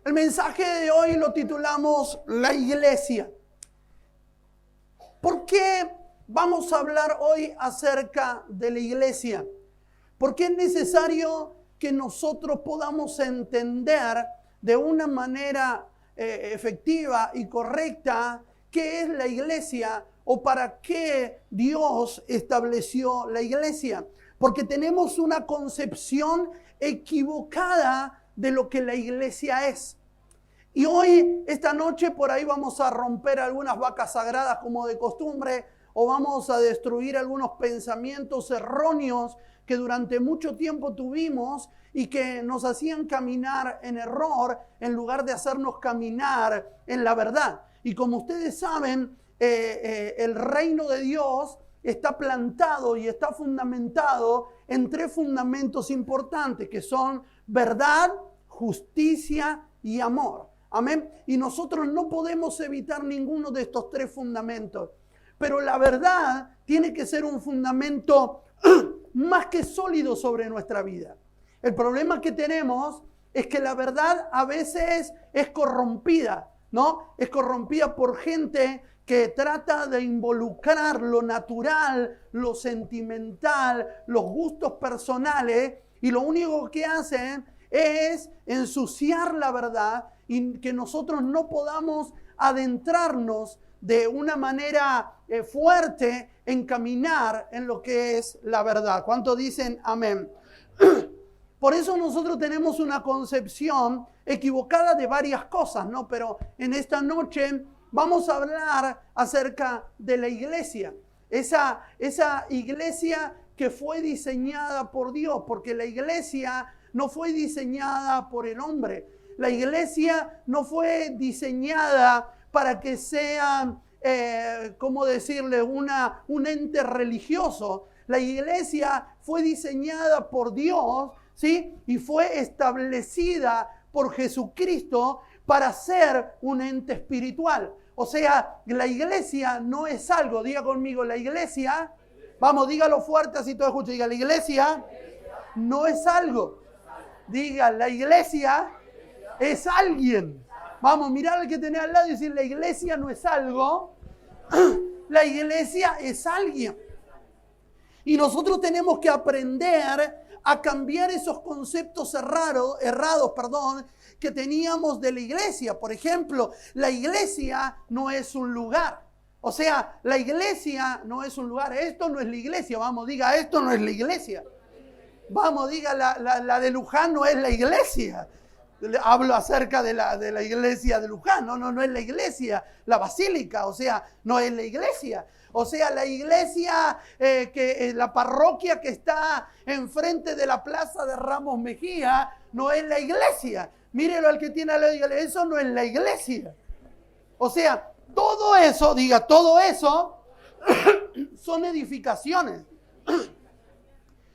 El mensaje de hoy lo titulamos La Iglesia. ¿Por qué vamos a hablar hoy acerca de la iglesia? Porque es necesario que nosotros podamos entender de una manera efectiva y correcta qué es la iglesia o para qué Dios estableció la iglesia. Porque tenemos una concepción equivocada de lo que la iglesia es. Y hoy, esta noche, por ahí vamos a romper algunas vacas sagradas como de costumbre, o vamos a destruir algunos pensamientos erróneos que durante mucho tiempo tuvimos y que nos hacían caminar en error en lugar de hacernos caminar en la verdad. Y como ustedes saben, el reino de Dios está plantado y está fundamentado en 3 fundamentos importantes, que son verdad, justicia y amor. Amén. Y nosotros no podemos evitar ninguno de estos 3 fundamentos. Pero la verdad tiene que ser un fundamento más que sólido sobre nuestra vida. El problema que tenemos es que la verdad a veces es corrompida, ¿no? Es corrompida por gente que trata de involucrar lo natural, lo sentimental, los gustos personales, y lo único que hacen es ensuciar la verdad y que nosotros no podamos adentrarnos de una manera fuerte en caminar en lo que es la verdad. ¿Cuántos dicen amén? Por eso nosotros tenemos una concepción equivocada de varias cosas, ¿no? Pero en esta noche vamos a hablar acerca de la iglesia. Esa iglesia que fue diseñada por Dios, porque la iglesia no fue diseñada por el hombre. La iglesia no fue diseñada para que sea, ¿cómo decirle?, un ente religioso. La iglesia fue diseñada por Dios, ¿sí? Y fue establecida por Jesucristo para ser un ente espiritual. O sea, la iglesia no es algo, diga conmigo, la iglesia, vamos, dígalo fuerte así todo escucha, diga, la iglesia no es algo. Diga, la iglesia es alguien. Vamos, mirar al que tenés al lado y decir, la iglesia no es algo, la iglesia es alguien. Y nosotros tenemos que aprender a cambiar esos conceptos errados, que teníamos de la iglesia. Por ejemplo, la iglesia no es un lugar. O sea, la iglesia no es un lugar. Esto no es la iglesia. Vamos, diga, esto no es la iglesia. Vamos, diga, la de Luján no es la iglesia. Hablo acerca de la iglesia de Luján. No es la iglesia. La basílica, o sea, no es la iglesia. O sea, la iglesia, la parroquia que está enfrente de la plaza de Ramos Mejía, no es la iglesia. Mírelo al que tiene al lado y dígale, eso no es la iglesia. O sea, todo eso, diga, todo eso son edificaciones.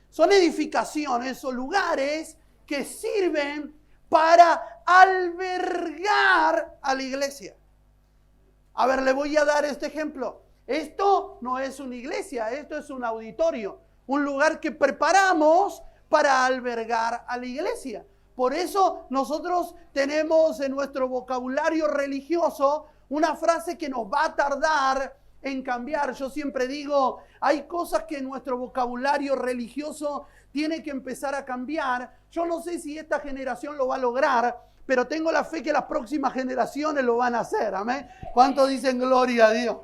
Son edificaciones o lugares que sirven para albergar a la iglesia. A ver, le voy a dar este ejemplo. Esto no es una iglesia, esto es un auditorio, un lugar que preparamos para albergar a la iglesia. Por eso nosotros tenemos en nuestro vocabulario religioso una frase que nos va a tardar en cambiar. Yo siempre digo, hay cosas que en nuestro vocabulario religioso tiene que empezar a cambiar. Yo no sé si esta generación lo va a lograr, pero tengo la fe que las próximas generaciones lo van a hacer. ¿Amén? ¿Cuántos dicen gloria a Dios?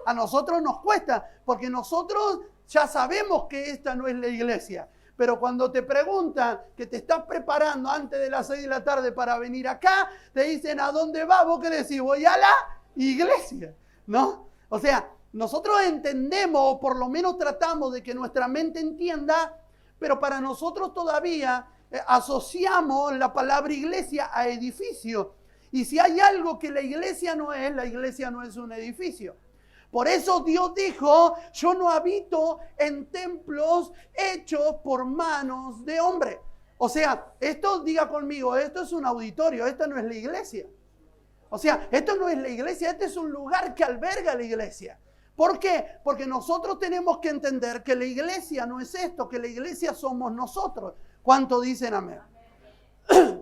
A nosotros nos cuesta, porque nosotros ya sabemos que esta no es la iglesia. Pero cuando te preguntan que te estás preparando antes de las 6 de la tarde para venir acá, te dicen, ¿a dónde vas? ¿Vos qué decís? Voy a la iglesia, ¿no? O sea, nosotros entendemos, o por lo menos tratamos de que nuestra mente entienda, pero para nosotros todavía asociamos la palabra iglesia a edificio. Y si hay algo que la iglesia no es un edificio. Por eso Dios dijo, yo no habito en templos hechos por manos de hombre. O sea, esto, diga conmigo, esto es un auditorio, esto no es la iglesia. O sea, esto no es la iglesia, este es un lugar que alberga la iglesia. ¿Por qué? Porque nosotros tenemos que entender que la iglesia no es esto, que la iglesia somos nosotros. ¿Cuánto dicen amén?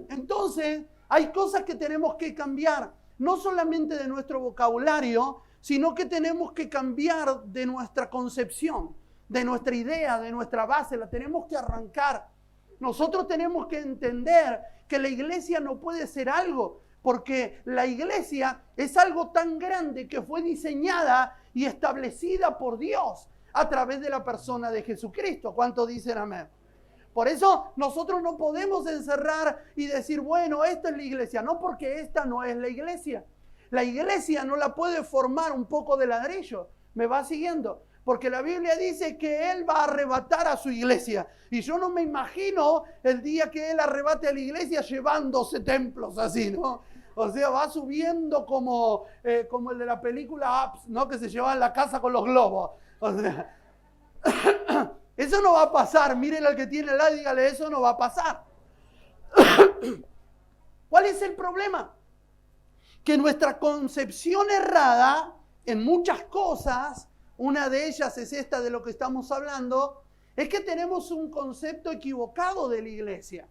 Entonces, hay cosas que tenemos que cambiar, no solamente de nuestro vocabulario, sino que tenemos que cambiar de nuestra concepción, de nuestra idea, de nuestra base, la tenemos que arrancar. Nosotros tenemos que entender que la iglesia no puede ser algo, porque la iglesia es algo tan grande que fue diseñada y establecida por Dios a través de la persona de Jesucristo. ¿Cuántos dicen amén? Por eso nosotros no podemos encerrar y decir, bueno, esta es la iglesia. No, porque esta no es la iglesia. La iglesia no la puede formar un poco de ladrillo. ¿Me va siguiendo? Porque la Biblia dice que Él va a arrebatar a su iglesia. Y yo no me imagino el día que Él arrebate a la iglesia llevándose templos así, ¿no? O sea, va subiendo como el de la película Ups, ¿no? Que se llevaban la casa con los globos. O sea, eso no va a pasar. Mírenle al que tiene al lado y dígale, eso no va a pasar. ¿Cuál es el problema? Que nuestra concepción errada en muchas cosas, una de ellas es esta de lo que estamos hablando, es que tenemos un concepto equivocado de la iglesia,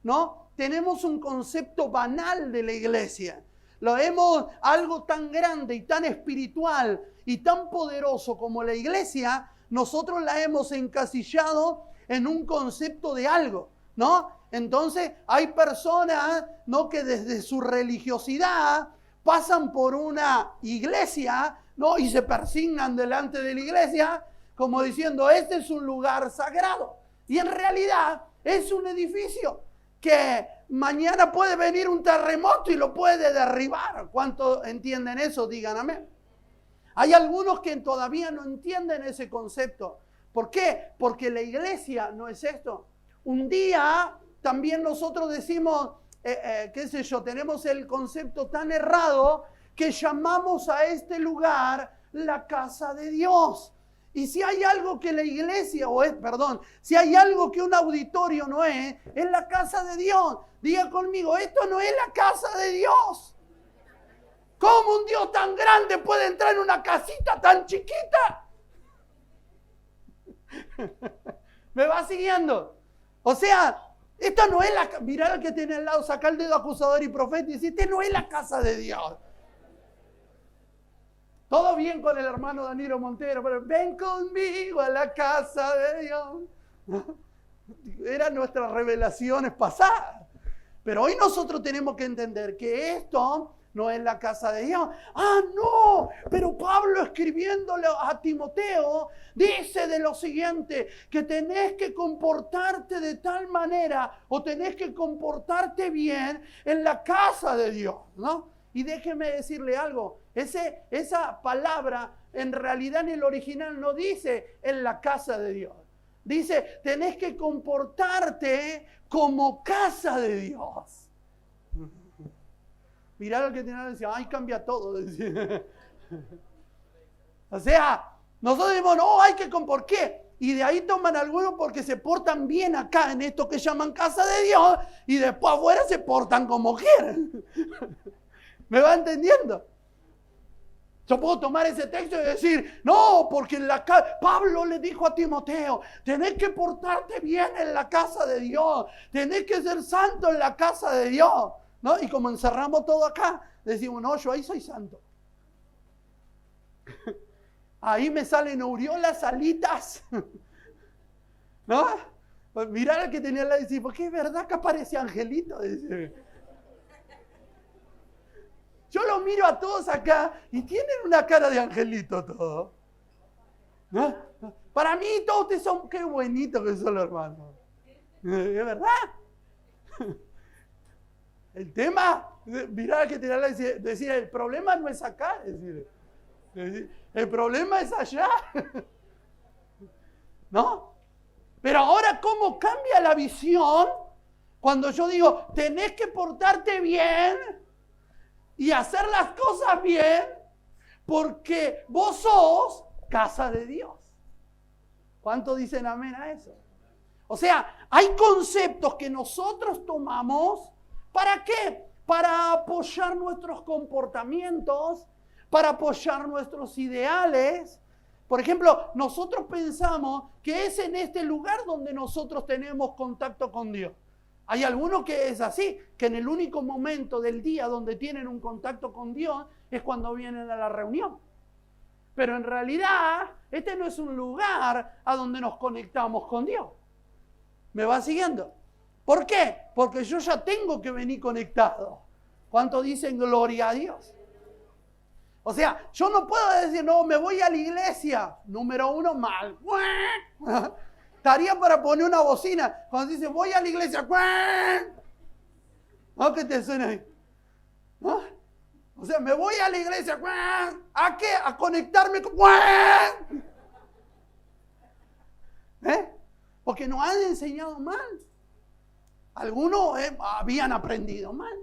¿no? Tenemos un concepto banal de la iglesia. Lo vemos algo tan grande y tan espiritual y tan poderoso como la iglesia, nosotros la hemos encasillado en un concepto de algo, ¿no? Entonces hay personas, ¿no? Que desde su religiosidad pasan por una iglesia, ¿no? Y se persignan delante de la iglesia como diciendo, este es un lugar sagrado. Y en realidad es un edificio que mañana puede venir un terremoto y lo puede derribar. ¿Cuántos entienden eso? Digan amén. Hay algunos que todavía no entienden ese concepto. ¿Por qué? Porque la iglesia no es esto. Un día también nosotros decimos, qué sé yo, tenemos el concepto tan errado que llamamos a este lugar la casa de Dios. Y si hay algo que la iglesia, si hay algo que un auditorio no es la casa de Dios. Diga conmigo, esto no es la casa de Dios. ¿Cómo un Dios tan grande puede entrar en una casita tan chiquita? ¿Me va siguiendo? O sea, esta no es la... Mirá al que tiene al lado, saca el dedo acusador y profeta y dice, esta no es la casa de Dios. Todo bien con el hermano Danilo Montero, pero ven conmigo a la casa de Dios. Eran nuestras revelaciones pasadas. Pero hoy nosotros tenemos que entender que esto no es la casa de Dios. Ah, no, pero Pablo escribiéndole a Timoteo dice de lo siguiente, que tenés que comportarte de tal manera o tenés que comportarte bien en la casa de Dios, ¿no? Y déjeme decirle algo, esa palabra en realidad en el original no dice en la casa de Dios. Dice, tenés que comportarte como casa de Dios. Mirá lo que tiene que decir, ay, cambia todo. O sea, nosotros decimos, no, hay que ¿por qué? Y de ahí toman algunos porque se portan bien acá en esto que llaman casa de Dios y después afuera se portan como quieren. ¿Me va entendiendo? Yo puedo tomar ese texto y decir, no, porque en la casa, Pablo le dijo a Timoteo, tenés que portarte bien en la casa de Dios, tenés que ser santo en la casa de Dios, ¿no? Y como encerramos todo acá, decimos, no, yo ahí soy santo. Ahí me salen aureolas, alitas, ¿no? Pues mirar al que tenía la decir, porque es verdad que aparece angelito, dice. Yo los miro a todos acá y tienen una cara de angelito todos. ¿No? Para mí todos ustedes son, qué bonitos que son los hermanos. ¿Es verdad? El tema, mirar que te decir, el problema no es acá, decir, el problema es allá. ¿No? Pero ahora, ¿cómo cambia la visión Cuando yo digo, tenés que portarte bien y hacer las cosas bien, porque vos sos casa de Dios. ¿Cuántos dicen amén a eso? O sea, hay conceptos que nosotros tomamos, ¿para qué? Para apoyar nuestros comportamientos, para apoyar nuestros ideales. Por ejemplo, nosotros pensamos que es en este lugar donde nosotros tenemos contacto con Dios. Hay algunos que es así, que en el único momento del día donde tienen un contacto con Dios es cuando vienen a la reunión. Pero en realidad, este no es un lugar a donde nos conectamos con Dios. ¿Me va siguiendo? ¿Por qué? Porque yo ya tengo que venir conectado. ¿Cuántos dicen gloria a Dios? O sea, yo no puedo decir, no, me voy a la iglesia. Número uno, mal. Estaría para poner una bocina. Cuando dice, voy a la iglesia. ¿No? ¿Qué te suena ahí? ¿No? O sea, me voy a la iglesia. ¿A qué? A conectarme con... Porque nos han enseñado mal. Algunos habían aprendido mal.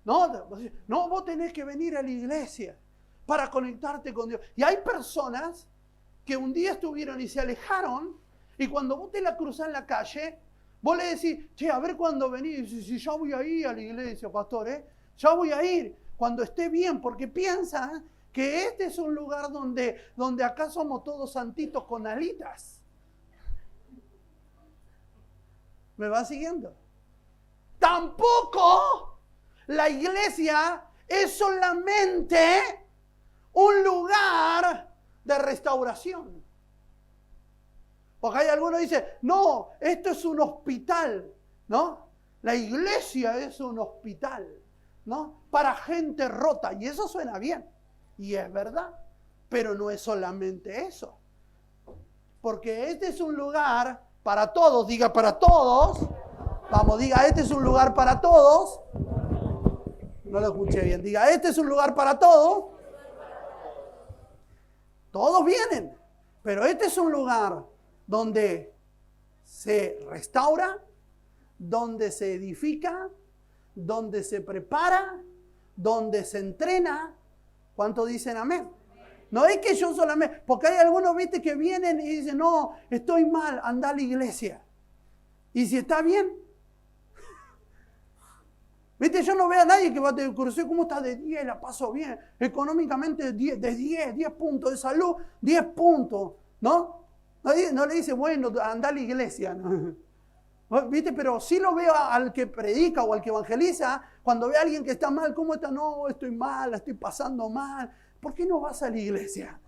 No, vos tenés que venir a la iglesia para conectarte con Dios. Y hay personas que un día estuvieron y se alejaron, y cuando vos te la cruzás en la calle, vos le decís, che, a ver cuándo venís. Y si ya voy a ir a la iglesia, pastor, ya voy a ir cuando esté bien, porque piensan que este es un lugar donde acá somos todos santitos con alitas. ¿Me va siguiendo? Tampoco la iglesia es solamente un lugar de restauración. Porque hay algunos que dicen, no, esto es un hospital, ¿no? La iglesia es un hospital, ¿no? Para gente rota. Y eso suena bien. Y es verdad. Pero no es solamente eso. Porque este es un lugar para todos. Diga para todos. Vamos, diga, este es un lugar para todos. No lo escuché bien. Diga, este es un lugar para todos. Todos vienen. Pero este es un lugar donde se restaura, donde se edifica, donde se prepara, donde se entrena. ¿Cuántos dicen amén? No es que yo solamente, porque hay algunos, viste, que vienen y dicen, no, estoy mal, anda a la iglesia. Y si está bien, viste, yo no veo a nadie que va a decir, ¿cómo está de 10? La paso bien. Económicamente de 10 puntos, de salud, 10 puntos, ¿no? No le dice, bueno, anda a la iglesia, ¿no? ¿Viste? Pero sí lo veo al que predica o al que evangeliza, cuando ve a alguien que está mal, ¿cómo está? No, estoy mal, estoy pasando mal. ¿Por qué no vas a la iglesia?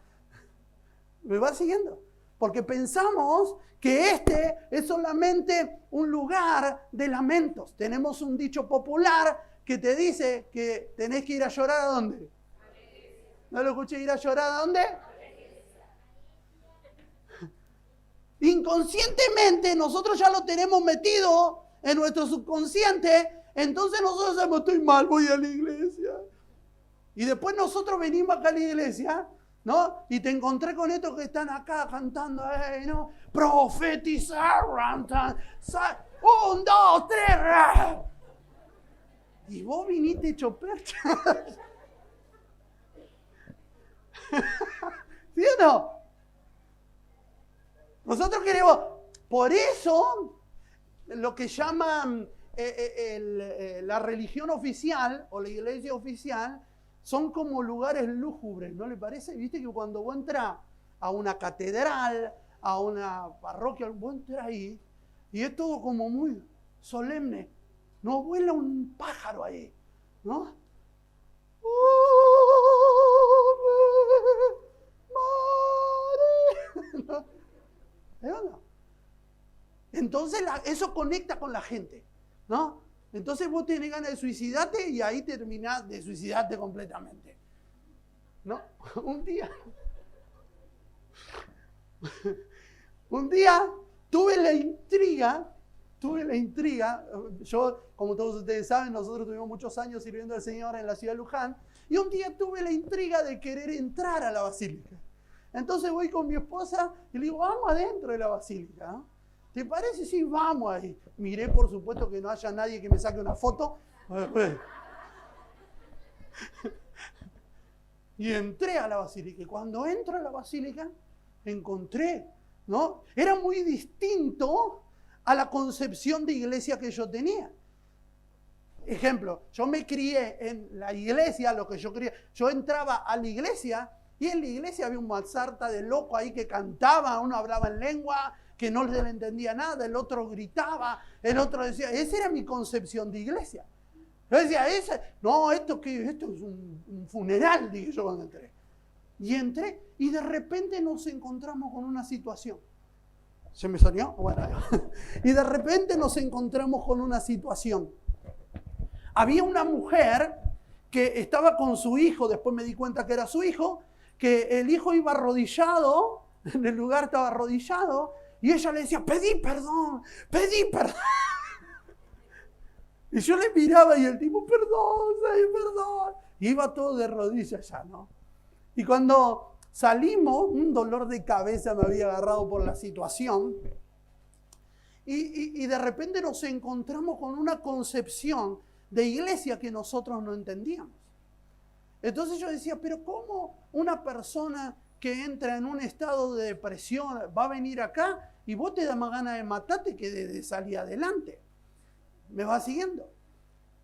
¿Me vas siguiendo? Porque pensamos que este es solamente un lugar de lamentos. Tenemos un dicho popular que te dice que tenés que ir a llorar ¿a dónde? ¿No lo escuché? ¿Ir a llorar a dónde? Inconscientemente nosotros ya lo tenemos metido en nuestro subconsciente, entonces nosotros decimos, estoy mal, voy a la iglesia. Y después nosotros venimos acá a la iglesia, ¿no? Y te encontré con estos que están acá cantando, ¿no? Profetizar, 1, 2, 3. Y vos viniste hecho percha. ¿Sí o no? Nosotros queremos, por eso, lo que llaman la religión oficial o la iglesia oficial son como lugares lúgubres, ¿no le parece? Viste que cuando vos entras a una catedral, a una parroquia, vos entras ahí y es todo como muy solemne. No vuela un pájaro ahí, ¿no? ¿No? Entonces eso conecta con la gente, ¿no? Entonces vos tenés ganas de suicidarte y ahí terminás de suicidarte completamente, ¿no? Un día tuve la intriga, yo, como todos ustedes saben, nosotros tuvimos muchos años sirviendo al Señor en la ciudad de Luján, y un día tuve la intriga de querer entrar a la basílica. Entonces voy con mi esposa y le digo, vamos adentro de la basílica, ¿no? ¿Te parece? Sí, vamos ahí. Miré, por supuesto, que no haya nadie que me saque una foto. Y entré a la basílica. Y cuando entro a la basílica, encontré, ¿no? Era muy distinto a la concepción de iglesia que yo tenía. Ejemplo, yo me crié en la iglesia, lo que yo creía. Yo entraba a la iglesia y en la iglesia había un mazarta de loco ahí que cantaba, uno hablaba en lengua, que no le entendía nada, el otro gritaba, el otro decía, esa era mi concepción de iglesia. Yo decía, no, esto es un funeral, dije yo cuando entré. Y entré y de repente nos encontramos con una situación. ¿Se me salió? Bueno, y de repente nos encontramos con una situación. Había una mujer que estaba con su hijo, después me di cuenta que era su hijo, que el hijo iba arrodillado, en el lugar estaba arrodillado, y ella le decía, pedí perdón. Y yo le miraba y el tipo, perdón. Y iba todo de rodillas ya, ¿no? Y cuando salimos, un dolor de cabeza me había agarrado por la situación, y de repente nos encontramos con una concepción de iglesia que nosotros no entendíamos. Entonces yo decía, pero ¿cómo una persona que entra en un estado de depresión va a venir acá y vos te da más ganas de matarte que de salir adelante? ¿Me va siguiendo?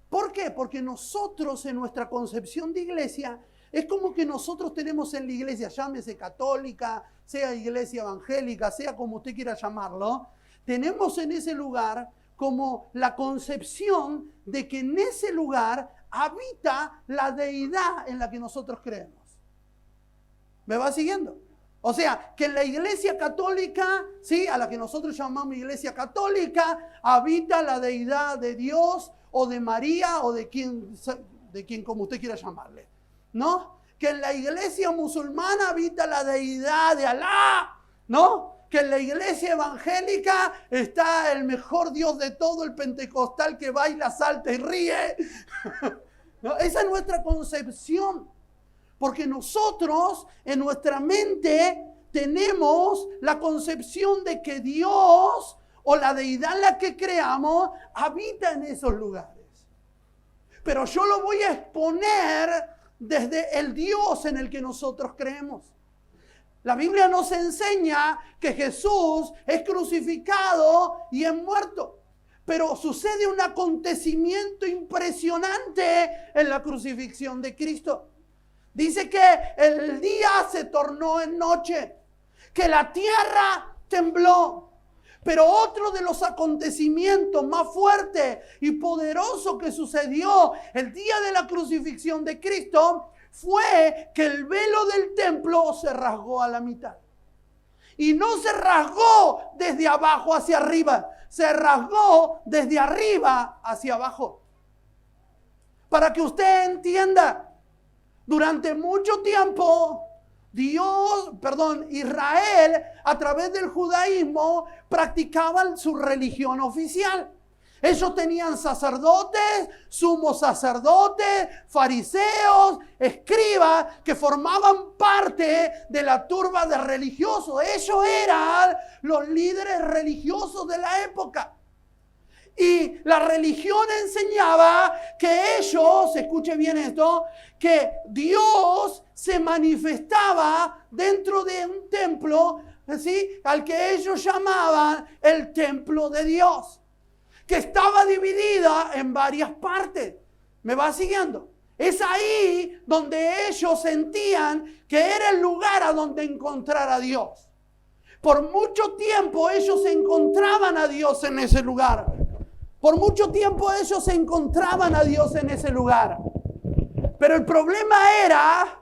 ¿Por qué? Porque nosotros en nuestra concepción de iglesia es como que nosotros tenemos en la iglesia, llámese católica, sea iglesia evangélica, sea como usted quiera llamarlo, tenemos en ese lugar como la concepción de que en ese lugar habita la deidad en la que nosotros creemos. ¿Me va siguiendo? O sea, que en la iglesia católica, ¿sí?, a la que nosotros llamamos iglesia católica, habita la deidad de Dios o de María o de quien como usted quiera llamarle, ¿no? Que en la iglesia musulmana habita la deidad de Alá, ¿no? Que en la iglesia evangélica está el mejor Dios de todo, el pentecostal que baila, salta y ríe. ¿No? Esa es nuestra concepción. Porque nosotros en nuestra mente tenemos la concepción de que Dios o la deidad en la que creamos habita en esos lugares. Pero yo lo voy a exponer desde el Dios en el que nosotros creemos. La Biblia nos enseña que Jesús es crucificado y es muerto. Pero sucede un acontecimiento impresionante en la crucifixión de Cristo. Dice que el día se tornó en noche, que la tierra tembló. Pero otro de los acontecimientos más fuertes y poderosos que sucedió el día de la crucifixión de Cristo fue que el velo del templo se rasgó a la mitad. Y no se rasgó desde abajo hacia arriba, se rasgó desde arriba hacia abajo. Para que usted entienda, durante mucho tiempo, Israel, a través del judaísmo, practicaban su religión oficial. Ellos tenían sacerdotes, sumos sacerdotes, fariseos, escribas, que formaban parte de la turba de religiosos. Ellos eran los líderes religiosos de la época. Y la religión enseñaba que ellos, escuche bien esto, que Dios se manifestaba dentro de un templo, ¿sí?, al que ellos llamaban el templo de Dios, que estaba dividida en varias partes. ¿Me va siguiendo? Es ahí donde ellos sentían que era el lugar a donde encontrar a Dios. Por mucho tiempo ellos encontraban a Dios en ese lugar. Por mucho tiempo ellos encontraban a Dios en ese lugar. Pero el problema era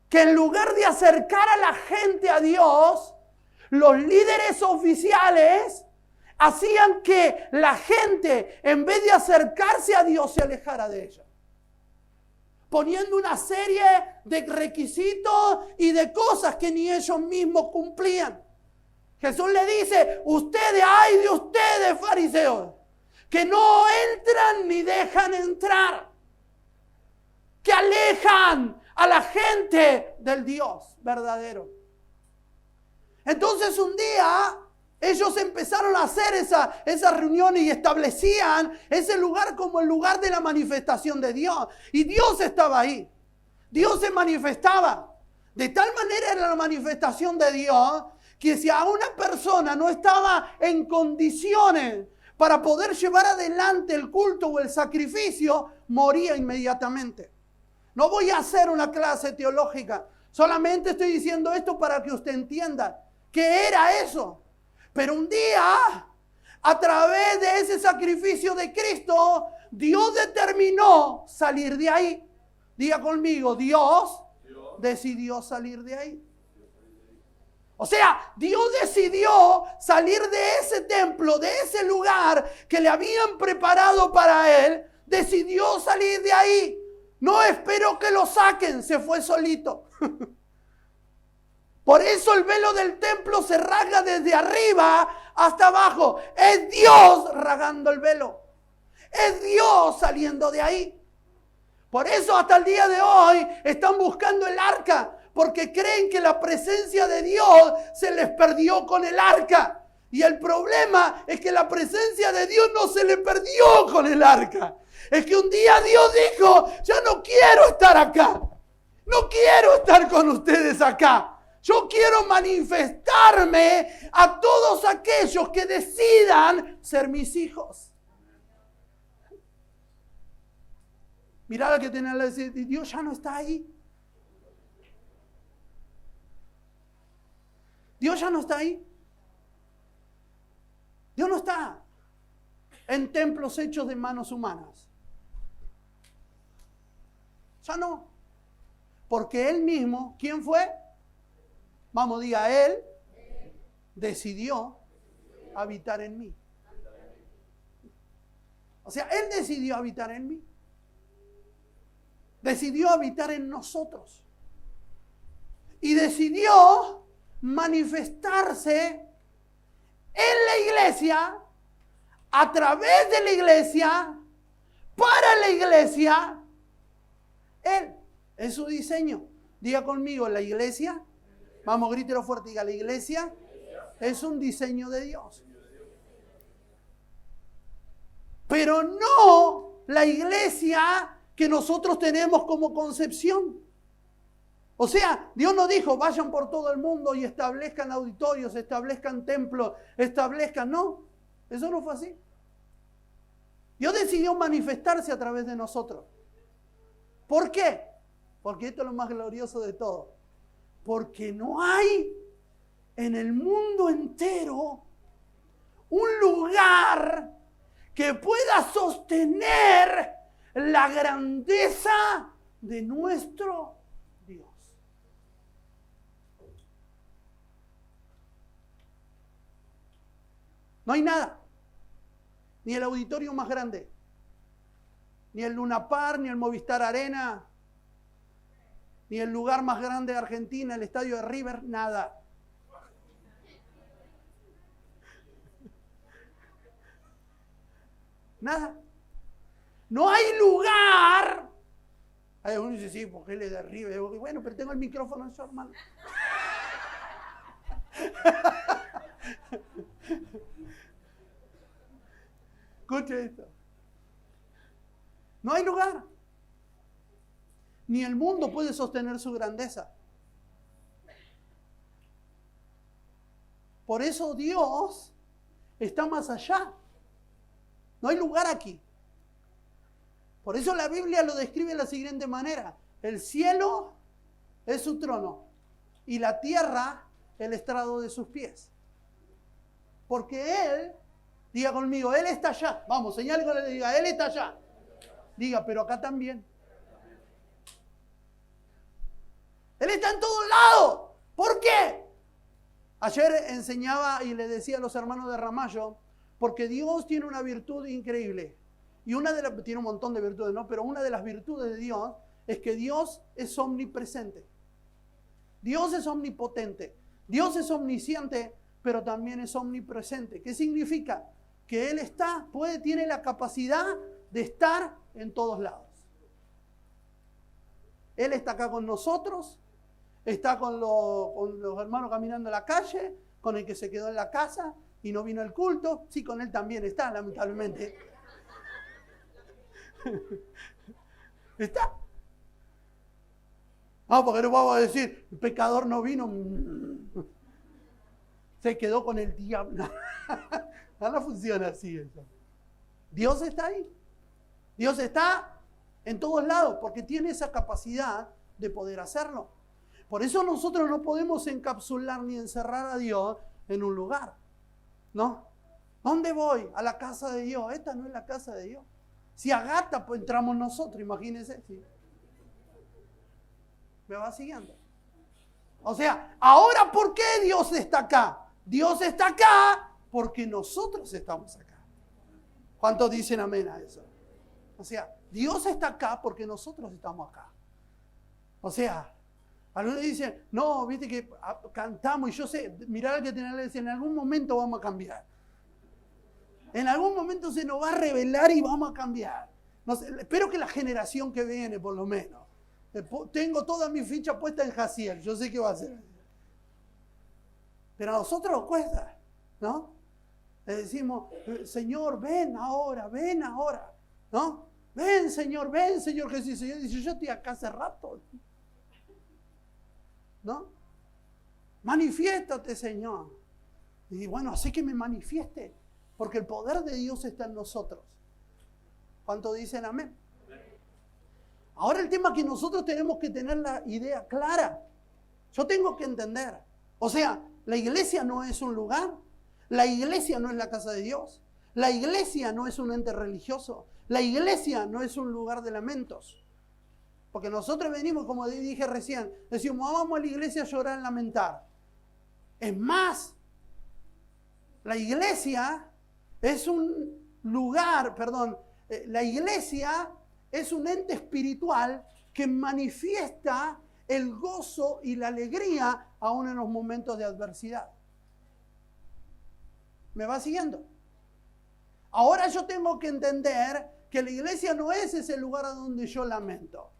que en lugar de acercar a la gente a Dios, los líderes oficiales hacían que la gente, en vez de acercarse a Dios, se alejara de ella. Poniendo una serie de requisitos y de cosas que ni ellos mismos cumplían. Jesús le dice, ay de ustedes, fariseos, que no entran ni dejan entrar, que alejan a la gente del Dios verdadero. Entonces un día Ellos empezaron a hacer esas reuniones y establecían ese lugar como el lugar de la manifestación de Dios. Y Dios estaba ahí. Dios se manifestaba. De tal manera era la manifestación de Dios que si a una persona no estaba en condiciones para poder llevar adelante el culto o el sacrificio, moría inmediatamente. No voy a hacer una clase teológica. Solamente estoy diciendo esto para que usted entienda qué era eso. Pero un día, a través de ese sacrificio de Cristo, Dios determinó salir de ahí. Diga conmigo, Dios decidió salir de ahí. O sea, Dios decidió salir de ese templo, de ese lugar que le habían preparado para él. Decidió salir de ahí. No esperó que lo saquen, se fue solito. Por eso el velo del templo se rasga desde arriba hasta abajo. Es Dios rasgando el velo. Es Dios saliendo de ahí. Por eso hasta el día de hoy están buscando el arca. Porque creen que la presencia de Dios se les perdió con el arca. Y el problema es que la presencia de Dios no se le perdió con el arca. Es que un día Dios dijo, ya no quiero estar acá. No quiero estar con ustedes acá. Yo quiero manifestarme a todos aquellos que decidan ser mis hijos. Mirá lo que tenía que decir, Dios ya no está ahí. Dios ya no está ahí. Dios no está en templos hechos de manos humanas. Ya no. Porque Él mismo, ¿quién fue? Vamos, diga, Él decidió habitar en mí. O sea, Él decidió habitar en mí. Decidió habitar en nosotros. Y decidió manifestarse en la iglesia, a través de la iglesia, para la iglesia. Él es su diseño. Diga conmigo, la iglesia. Vamos, grítelo fuerte, diga, la iglesia es un diseño de Dios. Pero no la iglesia que nosotros tenemos como concepción. O sea, Dios no dijo, vayan por todo el mundo y establezcan auditorios, establezcan templos, no, eso no fue así. Dios decidió manifestarse a través de nosotros. ¿Por qué? Porque esto es lo más glorioso de todo. Porque no hay en el mundo entero un lugar que pueda sostener la grandeza de nuestro Dios. No hay nada. Ni el auditorio más grande. Ni el Luna Park, ni el Movistar Arena. Ni el lugar más grande de Argentina, el estadio de River, nada. Nada. No hay lugar. Hay uno dice, sí, porque él es de River. Bueno, pero tengo el micrófono en su hermano. Escuche esto. No hay lugar. Ni el mundo puede sostener su grandeza. Por eso Dios está más allá. No hay lugar aquí. Por eso la Biblia lo describe de la siguiente manera. El cielo es su trono y la tierra el estrado de sus pies. Porque Él, diga conmigo, Él está allá. Vamos, señale con él, diga, Él está allá. Diga, pero acá también. Él está en todos lados. ¿Por qué? Ayer enseñaba y le decía a los hermanos de Ramallo, porque Dios tiene una virtud increíble. Y tiene un montón de virtudes, ¿no? Pero una de las virtudes de Dios es que Dios es omnipresente. Dios es omnipotente. Dios es omnisciente, pero también es omnipresente. ¿Qué significa? Que Él tiene la capacidad de estar en todos lados. Él está acá con nosotros, está con los hermanos caminando en la calle, con el que se quedó en la casa, y no vino al culto. Sí, con él también está, lamentablemente. Está. No, porque no vamos a decir, el pecador no vino. Se quedó con el diablo. No funciona así eso. Dios está ahí. Dios está en todos lados porque tiene esa capacidad de poder hacerlo. Por eso nosotros no podemos encapsular ni encerrar a Dios en un lugar. ¿No? ¿Dónde voy? A la casa de Dios. Esta no es la casa de Dios. Si a Gata pues entramos nosotros, imagínense. ¿Sí? ¿Me va siguiendo? O sea, ahora ¿por qué Dios está acá? Dios está acá porque nosotros estamos acá. ¿Cuántos dicen amén a eso? O sea, Dios está acá porque nosotros estamos acá. O sea, algunos dicen, no, viste que cantamos y yo sé, mirá que tener, en algún momento vamos a cambiar. En algún momento se nos va a revelar y vamos a cambiar. No sé, espero que la generación que viene, por lo menos. Tengo toda mi ficha puesta en Jaciel, yo sé qué va a hacer. Pero a nosotros nos cuesta, ¿no? Le decimos, Señor, ven ahora, ¿no? Ven, Señor Jesús. Señor dice, yo estoy acá hace rato. ¿No? Manifiéstate, Señor. Y bueno, así que me manifieste, porque el poder de Dios está en nosotros. ¿Cuántos dicen amén? Ahora el tema es que nosotros tenemos que tener la idea clara. Yo tengo que entender. O sea, la iglesia no es un lugar. La iglesia no es la casa de Dios. La iglesia no es un ente religioso. La iglesia no es un lugar de lamentos. Porque nosotros venimos, como dije recién, decimos, vamos a la iglesia a llorar y lamentar. Es más, la iglesia es un lugar, la iglesia es un ente espiritual que manifiesta el gozo y la alegría aún en los momentos de adversidad. ¿Me va siguiendo? Ahora yo tengo que entender que la iglesia no es ese lugar a donde yo lamento.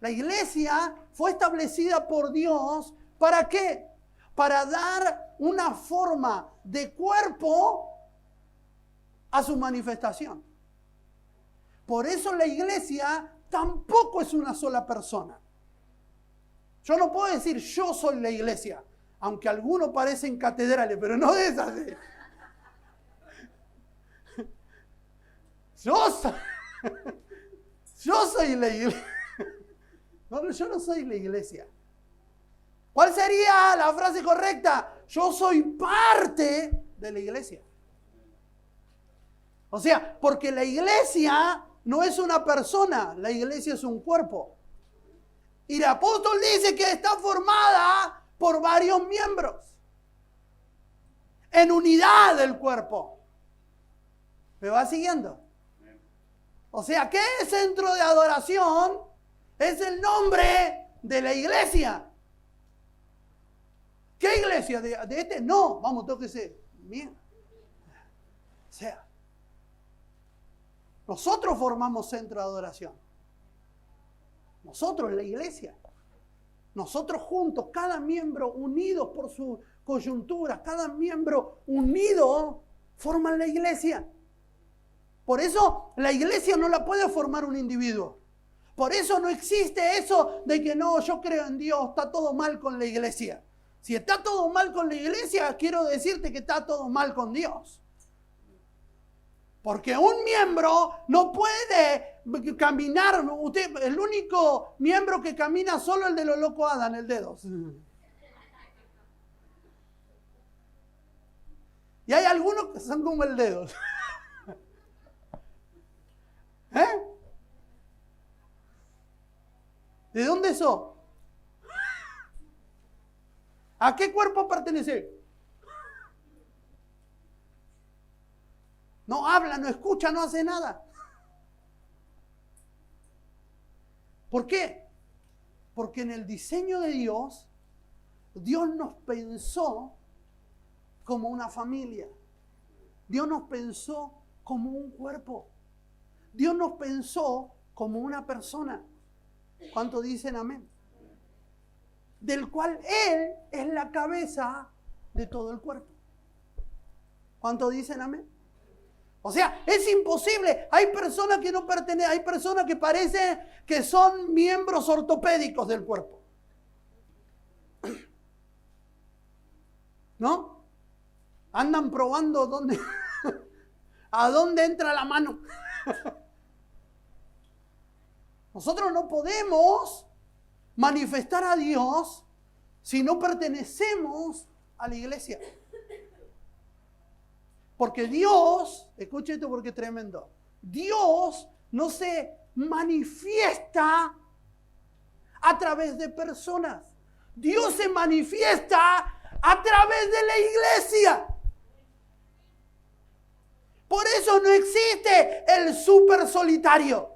La iglesia fue establecida por Dios, ¿para qué? Para dar una forma de cuerpo a su manifestación. Por eso la iglesia tampoco es una sola persona. Yo no puedo decir yo soy la iglesia, aunque algunos parecen catedrales, pero no es así. Yo soy la iglesia. No, yo no soy la iglesia. ¿Cuál sería la frase correcta? Yo soy parte de la iglesia. O sea, porque la iglesia no es una persona, la iglesia es un cuerpo. Y el apóstol dice que está formada por varios miembros. En unidad del cuerpo. ¿Me va siguiendo? O sea, ¿qué centro de adoración? Es el nombre de la iglesia. ¿Qué iglesia? ¿De este? No, vamos, tóquese. Bien. O sea, nosotros formamos centro de adoración. Nosotros, la iglesia. Nosotros juntos, cada miembro unidos por su coyuntura, cada miembro unido, forman la iglesia. Por eso la iglesia no la puede formar un individuo. Por eso no existe eso de que no, yo creo en Dios, está todo mal con la iglesia. Si está todo mal con la iglesia, quiero decirte que está todo mal con Dios. Porque un miembro no puede caminar. El único miembro que camina solo el de los locos Adán, el dedo. Y hay algunos que son como el dedo. ¿Eh? ¿De dónde sos? ¿A qué cuerpo pertenece? No habla, no escucha, no hace nada. ¿Por qué? Porque en el diseño de Dios, Dios nos pensó como una familia. Dios nos pensó como un cuerpo. Dios nos pensó como una persona. ¿Cuántos dicen amén? Del cual Él es la cabeza de todo el cuerpo. ¿Cuántos dicen amén? O sea, es imposible. Hay personas que no pertenecen, hay personas que parecen que son miembros ortopédicos del cuerpo. ¿No? Andan probando dónde, a dónde entra la mano. Nosotros no podemos manifestar a Dios si no pertenecemos a la iglesia. Porque Dios, escuche esto porque es tremendo, Dios no se manifiesta a través de personas. Dios se manifiesta a través de la iglesia. Por eso no existe el súper solitario.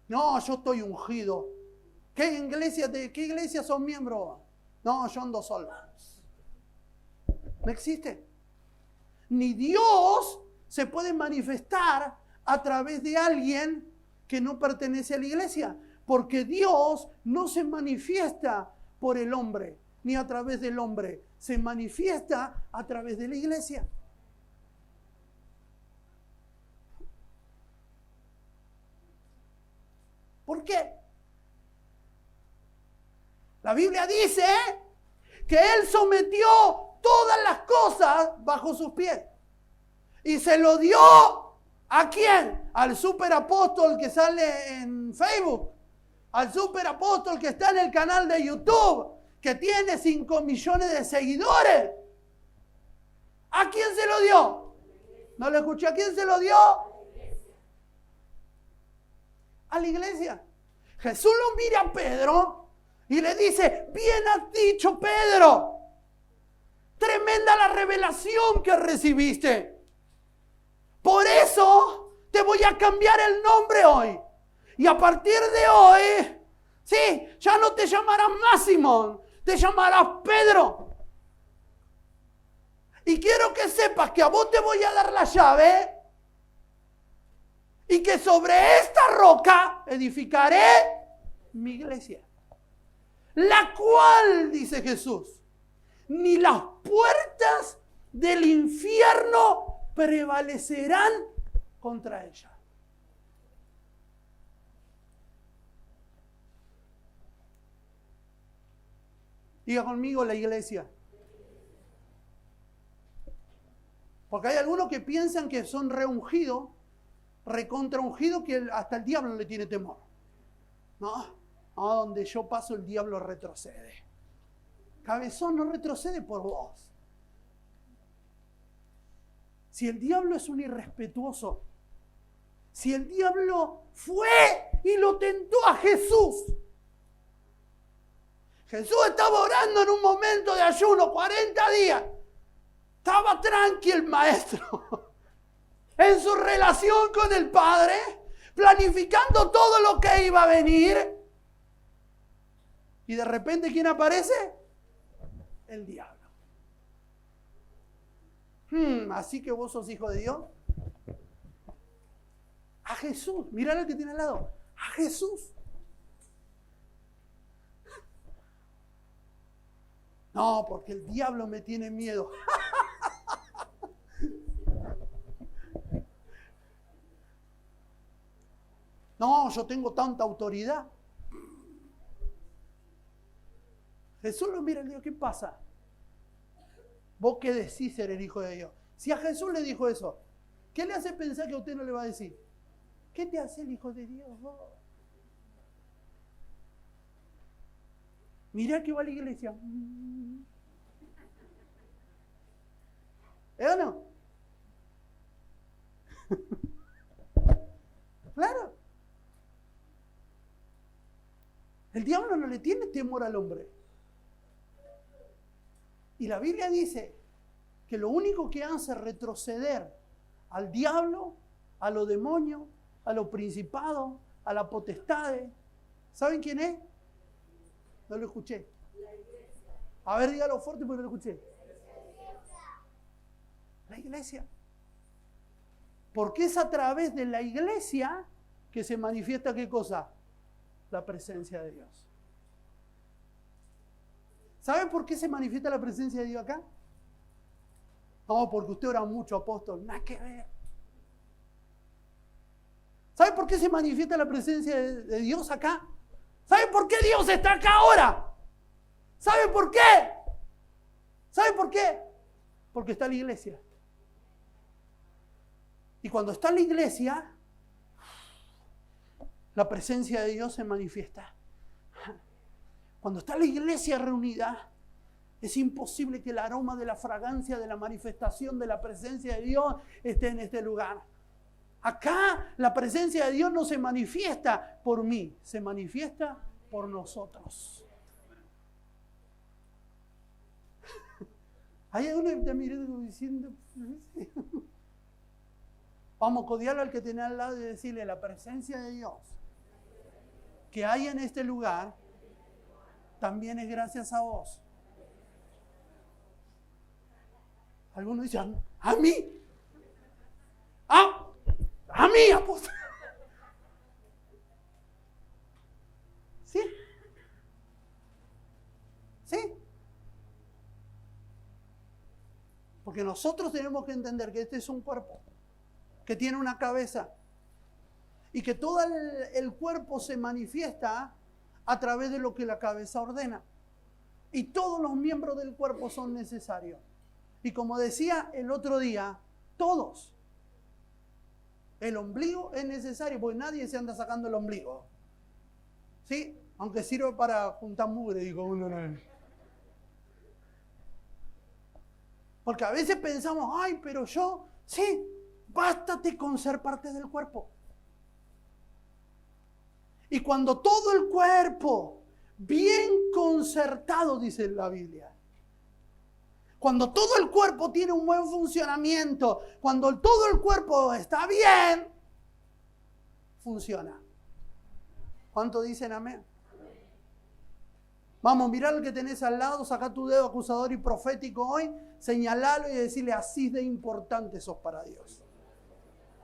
No, yo estoy ungido. ¿Qué iglesia son miembros? No, yo ando solo. No existe. Ni Dios se puede manifestar a través de alguien que no pertenece a la iglesia. Porque Dios no se manifiesta por el hombre, ni a través del hombre. Se manifiesta a través de la iglesia. ¿Por qué? La Biblia dice que Él sometió todas las cosas bajo sus pies. Y se lo dio ¿a quién? Al superapóstol que sale en Facebook. Al superapóstol que está en el canal de YouTube. Que tiene 5 millones de seguidores. ¿A quién se lo dio? ¿No lo escuché? ¿A quién se lo dio? A la iglesia. Jesús lo mira a Pedro y le dice, bien has dicho, Pedro. Tremenda la revelación que recibiste. Por eso te voy a cambiar el nombre hoy. Y a partir de hoy, sí, ya no te llamarás más Simón, te llamarás Pedro. Y quiero que sepas que a vos te voy a dar la llave y que sobre esta roca edificaré mi iglesia. La cual, dice Jesús, ni las puertas del infierno prevalecerán contra ella. Diga conmigo la iglesia. Porque hay algunos que piensan que son reungidos, recontraungidos, que hasta el diablo le tiene temor. No, donde yo paso el diablo retrocede. Cabezón, no retrocede por vos. Si el diablo es un irrespetuoso, si el diablo fue y lo tentó a Jesús. Jesús estaba orando en un momento de ayuno, 40 días. Estaba tranquilo el maestro, en su relación con el Padre, planificando todo lo que iba a venir. Y de repente, ¿quién aparece? El diablo. Así que vos sos hijo de Dios. A Jesús, mirá el que tiene al lado. A Jesús. No, porque el diablo me tiene miedo. No, yo tengo tanta autoridad. Jesús lo mira y le dijo, ¿qué pasa? ¿Vos qué decís ser el hijo de Dios? Si a Jesús le dijo eso, ¿qué le hace pensar que a usted no le va a decir? ¿Qué te hace el hijo de Dios vos? Mirá que va a la iglesia. ¿Eh o no? Claro. El diablo no le tiene temor al hombre. Y la Biblia dice que lo único que hace retroceder al diablo, a los demonios, a los principados, a las potestades. ¿Saben quién es? No lo escuché. A ver, dígalo fuerte porque no lo escuché. La iglesia. Porque es a través de la iglesia que se manifiesta ¿qué cosa? La presencia de Dios. ¿Saben por qué se manifiesta la presencia de Dios acá? No, porque usted ora mucho, apóstol. Nada que ver. ¿Sabe por qué se manifiesta la presencia de Dios acá? ¿Sabe por qué Dios está acá ahora? ¿Sabe por qué? ¿Sabe por qué? Porque está la iglesia. Y cuando está la iglesia, la presencia de Dios se manifiesta. Cuando está la iglesia reunida, es imposible que el aroma de la fragancia, de la manifestación de la presencia de Dios esté en este lugar. Acá la presencia de Dios no se manifiesta por mí, se manifiesta por nosotros. Hay uno que te miré diciendo, vamos a codiarlo al que tiene al lado y decirle, la presencia de Dios que hay en este lugar también es gracias a vos. Algunos dicen, ¿a mí? ¿Ah? ¿A mí, apóstol? ¿Sí? ¿Sí? Porque nosotros tenemos que entender que este es un cuerpo, que tiene una cabeza, y que todo el cuerpo se manifiesta a través de lo que la cabeza ordena. Y todos los miembros del cuerpo son necesarios. Y como decía el otro día, todos. El ombligo es necesario, porque nadie se anda sacando el ombligo. ¿Sí? Aunque sirve para juntar mugre, digo uno. No. Porque a veces pensamos, ay, pero yo, sí, bástate con ser parte del cuerpo. Y cuando todo el cuerpo, bien concertado, dice la Biblia, cuando todo el cuerpo tiene un buen funcionamiento, cuando todo el cuerpo está bien, funciona. ¿Cuánto dicen amén? Vamos, mirar al que tenés al lado, saca tu dedo acusador y profético hoy, señalalo y decirle, así de importante sos para Dios.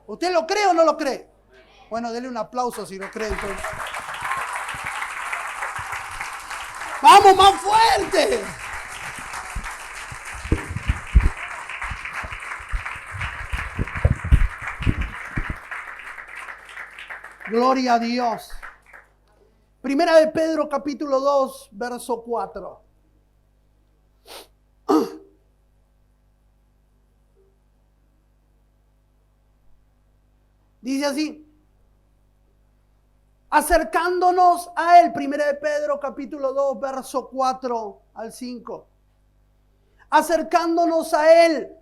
¿Usted lo cree o no lo cree? Bueno, dele un aplauso si lo cree. Entonces. ¡Vamos, más fuerte! Gloria a Dios. Primera de Pedro, capítulo 2, verso 4. Dice así. Acercándonos a Él. Primera de Pedro, capítulo 2, verso 4 al 5. Acercándonos a Él,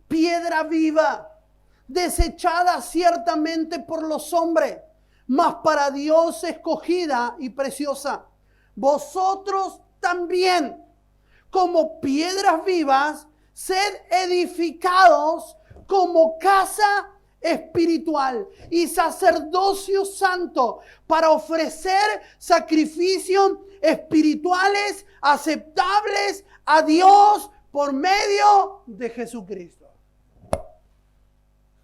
piedra viva, desechada ciertamente por los hombres, mas para Dios escogida y preciosa. Vosotros también, como piedras vivas, sed edificados como casa espiritual y sacerdocio santo para ofrecer sacrificios espirituales aceptables a Dios por medio de Jesucristo.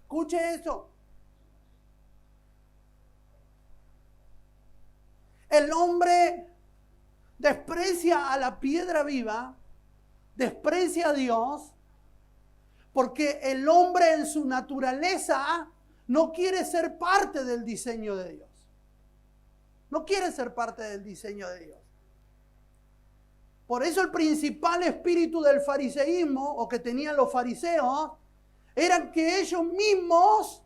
Escuche esto. El hombre desprecia a la piedra viva, desprecia a Dios, porque el hombre en su naturaleza no quiere ser parte del diseño de Dios. No quiere ser parte del diseño de Dios. Por eso el principal espíritu del fariseísmo, o que tenían los fariseos, eran que ellos mismos,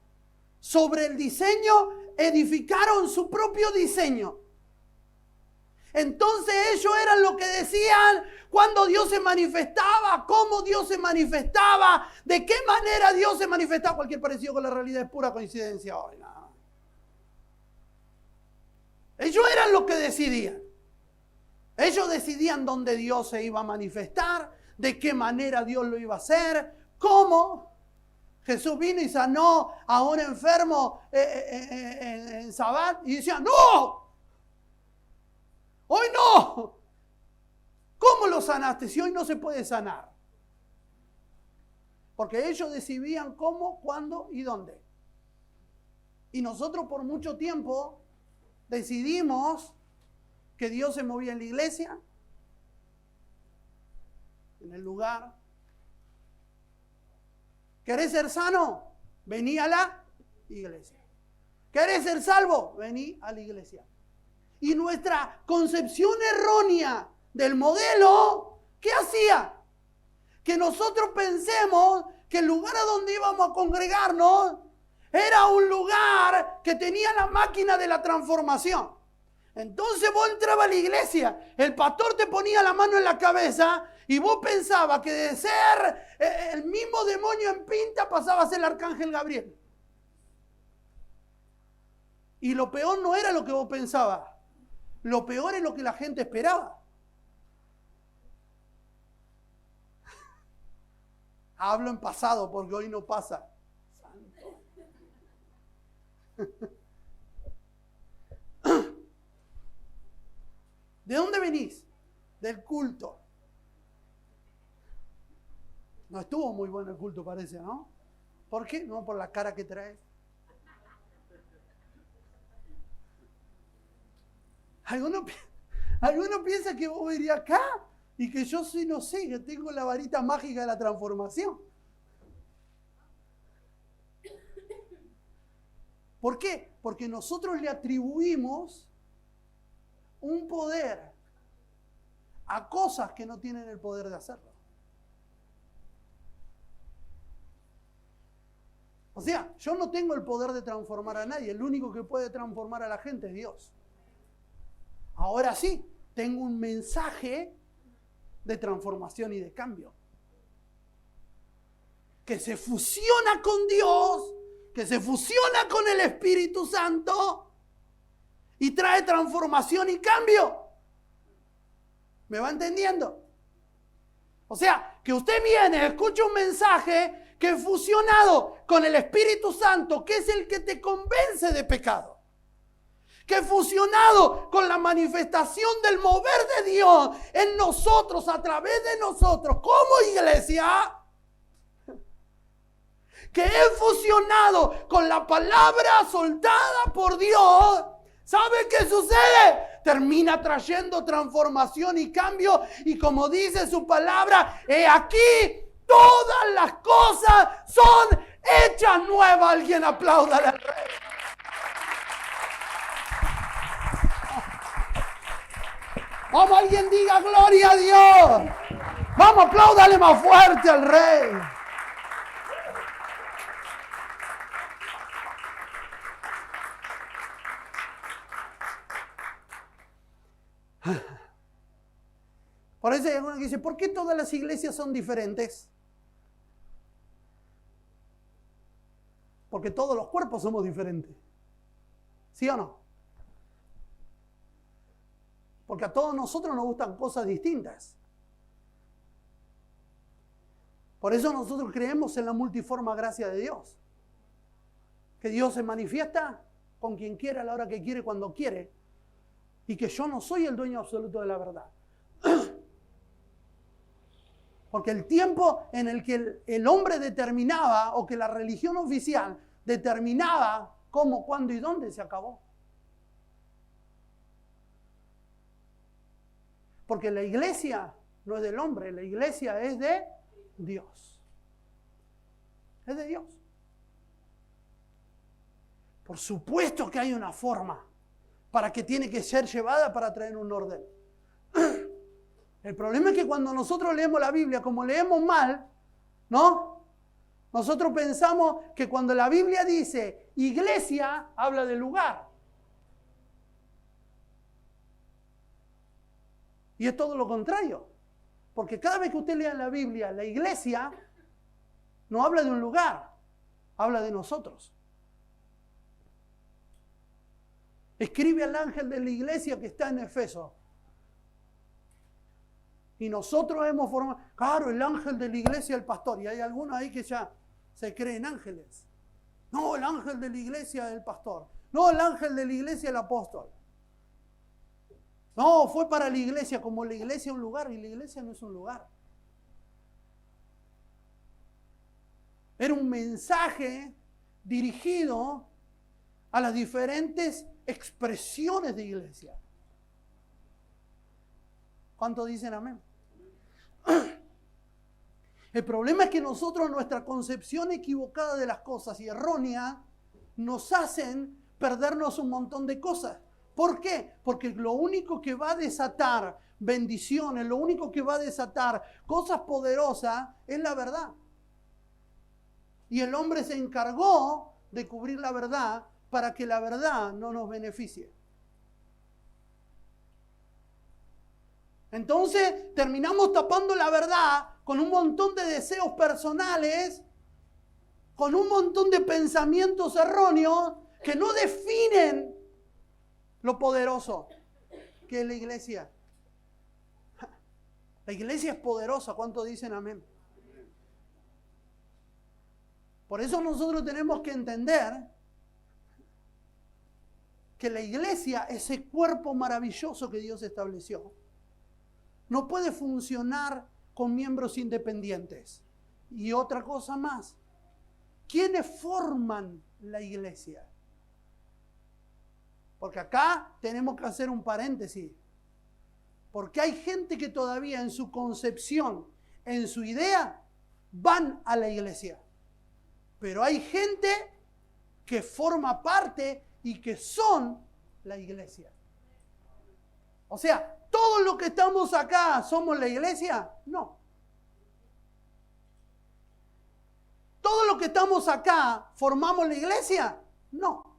sobre el diseño, edificaron su propio diseño. Entonces ellos eran lo que decían cuando Dios se manifestaba, cómo Dios se manifestaba, de qué manera Dios se manifestaba. Cualquier parecido con la realidad es pura coincidencia hoy. No. Ellos eran lo que decidían. Ellos decidían dónde Dios se iba a manifestar, de qué manera Dios lo iba a hacer, cómo. Jesús vino y sanó a un enfermo en Sabbat y decía, ¡no! Hoy no. ¿Cómo lo sanaste si hoy no se puede sanar? Porque ellos decidían cómo, cuándo y dónde. Y nosotros por mucho tiempo decidimos que Dios se movía en la iglesia, en el lugar, ¿Querés ser sano? Vení a la iglesia. ¿Querés ser salvo? Vení a la iglesia. Y nuestra concepción errónea del modelo, ¿qué hacía? Que nosotros pensemos que el lugar a donde íbamos a congregarnos era un lugar que tenía la máquina de la transformación. Entonces vos entrabas a la iglesia, el pastor te ponía la mano en la cabeza y vos pensabas que de ser el mismo demonio en pinta pasaba a ser el arcángel Gabriel. Y lo peor no era lo que vos pensabas, lo peor es lo que la gente esperaba. Hablo en pasado porque hoy no pasa. Santo. ¿De dónde venís? Del culto. No estuvo muy bueno el culto, parece, ¿no? ¿Por qué? No, por la cara que traes. Alguno piensa que vos irías acá y que yo soy, no sé, que tengo la varita mágica de la transformación. ¿Por qué? Porque nosotros le atribuimos un poder a cosas que no tienen el poder de hacerlo. O sea, yo no tengo el poder de transformar a nadie, el único que puede transformar a la gente es Dios. Ahora sí, tengo un mensaje de transformación y de cambio, que se fusiona con Dios, que se fusiona con el Espíritu Santo y trae transformación y cambio. ¿Me va entendiendo? O sea, que usted viene, escucha un mensaje que es fusionado con el Espíritu Santo, que es el que te convence de pecado, que es fusionado con la manifestación del mover de Dios en nosotros, a través de nosotros, como iglesia, que es fusionado con la palabra soltada por Dios. ¿Sabe qué sucede? Termina trayendo transformación y cambio, y como dice su palabra, he aquí todas las cosas son hechas nuevas. Alguien aplauda al Rey. Vamos, alguien diga gloria a Dios. Vamos, apláudale más fuerte al Rey. Por eso hay algunos que dicen, ¿por qué todas las iglesias son diferentes? Porque todos los cuerpos somos diferentes. ¿Sí o no? Porque a todos nosotros nos gustan cosas distintas. Por eso nosotros creemos en la multiforme gracia de Dios. Que Dios se manifiesta con quien quiere, a la hora que quiere, cuando quiere. Y que yo no soy el dueño absoluto de la verdad. Porque el tiempo en el que el hombre determinaba, o que la religión oficial determinaba cómo, cuándo y dónde, se acabó. Porque la iglesia no es del hombre, la iglesia es de Dios. Es de Dios. Por supuesto que hay una forma para que tiene que ser llevada para traer un orden. El problema es que cuando nosotros leemos la Biblia, como leemos mal, ¿no? Nosotros pensamos que cuando la Biblia dice iglesia, habla de lugar. Y es todo lo contrario. Porque cada vez que usted lea en la Biblia, la iglesia no habla de un lugar, habla de nosotros. Escribe al ángel de la iglesia que está en Efeso. Y nosotros hemos formado, claro, el ángel de la iglesia, el pastor. Y hay algunos ahí que ya se creen ángeles. No, el ángel de la iglesia es el pastor. No, el ángel de la iglesia es el apóstol. No, fue para la iglesia, como la iglesia es un lugar, y la iglesia no es un lugar. Era un mensaje dirigido a las diferentes expresiones de iglesia. ¿Cuántos dicen amén? El problema es que nosotros, nuestra concepción equivocada de las cosas y errónea, nos hacen perdernos un montón de cosas. ¿Por qué? Porque lo único que va a desatar bendiciones, lo único que va a desatar cosas poderosas es la verdad. Y el hombre se encargó de cubrir la verdad para que la verdad no nos beneficie. Entonces terminamos tapando la verdad con un montón de deseos personales, con un montón de pensamientos erróneos que no definen lo poderoso que es la iglesia. La iglesia es poderosa, ¿cuántos dicen amén? Por eso nosotros tenemos que entender que la iglesia, ese cuerpo maravilloso que Dios estableció, no puede funcionar con miembros independientes. Y otra cosa más, ¿quiénes forman la iglesia? Porque acá tenemos que hacer un paréntesis. Porque hay gente que todavía en su concepción, en su idea, van a la iglesia. Pero hay gente que forma parte y que son la iglesia. O sea, ¿todos los que estamos acá somos la iglesia? No. ¿Todos los que estamos acá formamos la iglesia? No.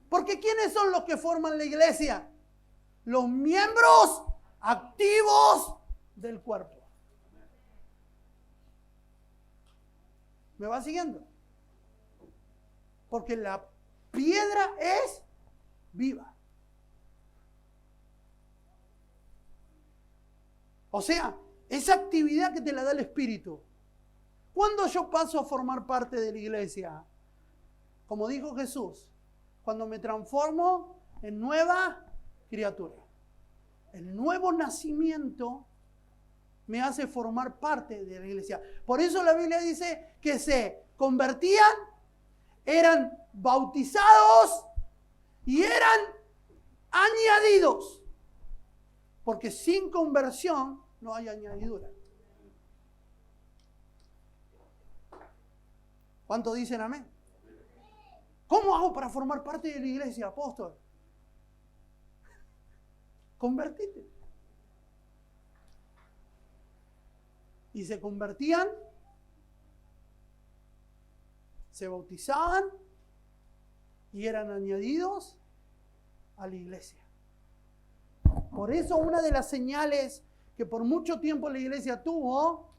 Porque ¿quiénes son los que forman la iglesia? Los miembros activos del cuerpo. ¿Me va siguiendo? Porque la piedra es viva. O sea, esa actividad que te la da el Espíritu. ¿Cuándo yo paso a formar parte de la iglesia? Como dijo Jesús, cuando me transformo en nueva criatura. El nuevo nacimiento me hace formar parte de la iglesia. Por eso la Biblia dice que se convertían, eran bautizados y eran añadidos. Porque sin conversión no hay añadidura. ¿Cuántos dicen amén? ¿Cómo hago para formar parte de la iglesia, apóstol? Convertite. Y se convertían, se bautizaban y eran añadidos a la iglesia. Por eso una de las señales que por mucho tiempo la iglesia tuvo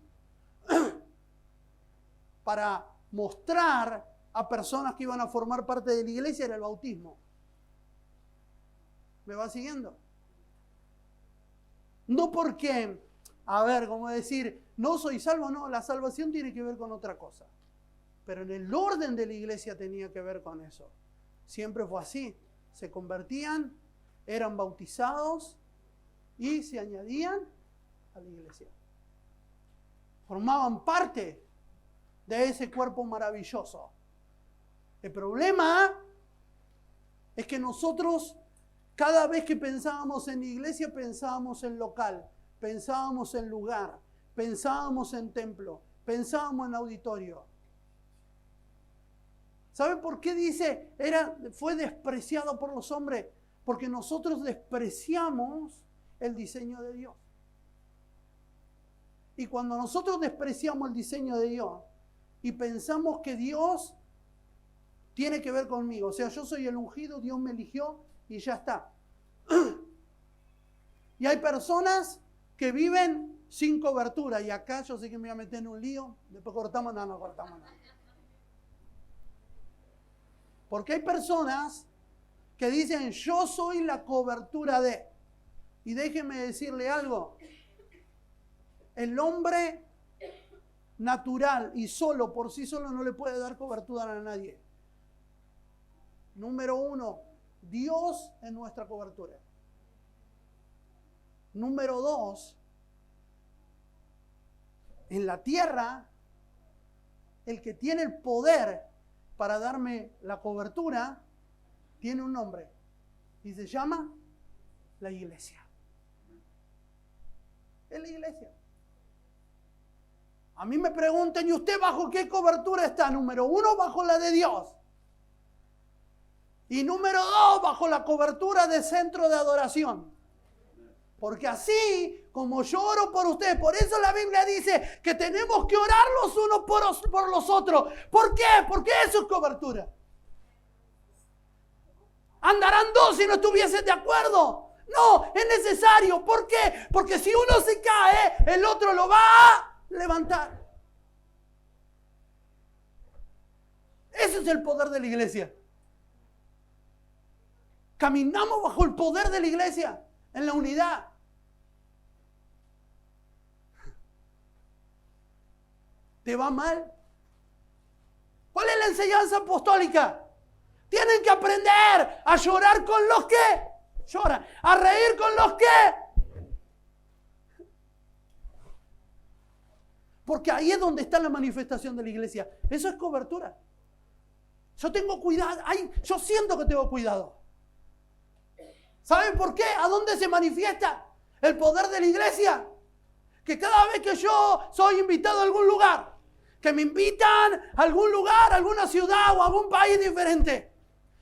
para mostrar a personas que iban a formar parte de la iglesia era el bautismo. ¿Me va siguiendo? No porque, a ver, como decir, no soy salvo, no, la salvación tiene que ver con otra cosa. Pero en el orden de la iglesia tenía que ver con eso. Siempre fue así. Se convertían, eran bautizados y se añadían a la iglesia. Formaban parte de ese cuerpo maravilloso. El problema es que nosotros, cada vez que pensábamos en iglesia, pensábamos en local, pensábamos en lugar, pensábamos en templo, pensábamos en auditorio. ¿Saben por qué dice fue despreciado por los hombres? Porque nosotros despreciamos el diseño de Dios. Y cuando nosotros despreciamos el diseño de Dios y pensamos que Dios tiene que ver conmigo, o sea, yo soy el ungido, Dios me eligió y ya está. Y hay personas que viven sin cobertura, y acá yo sé que me voy a meter en un lío, después cortamos, no cortamos nada. Porque hay personas que dicen, yo soy la cobertura de. Y déjeme decirle algo, el hombre natural y solo, por sí solo, no le puede dar cobertura a nadie. Número uno, Dios es nuestra cobertura. Número dos, en la tierra, el que tiene el poder para darme la cobertura, tiene un nombre y se llama la iglesia. Es la iglesia. A mí me preguntan, ¿y usted bajo qué cobertura está? Número 1, bajo la de Dios. Y número 2, bajo la cobertura de centro de adoración. Porque así como yo oro por ustedes, por eso la Biblia dice que tenemos que orar los unos por los otros. ¿Por qué? Porque eso es cobertura. ¿Andarán dos si no estuviesen de acuerdo? No, es necesario. ¿Por qué? Porque si uno se cae, el otro lo va a levantar. Ese es el poder de la iglesia. Caminamos bajo el poder de la iglesia, en la unidad. ¿Te va mal? ¿Cuál es la enseñanza apostólica? Tienen que aprender a llorar con los que lloran, a reír con los que. Porque ahí es donde está la manifestación de la iglesia. Eso es cobertura. Yo tengo cuidado, yo siento que tengo cuidado. ¿Saben por qué? ¿A dónde se manifiesta el poder de la iglesia? Que cada vez que yo soy invitado a algún lugar, que me invitan a algún lugar, a alguna ciudad o a algún país diferente,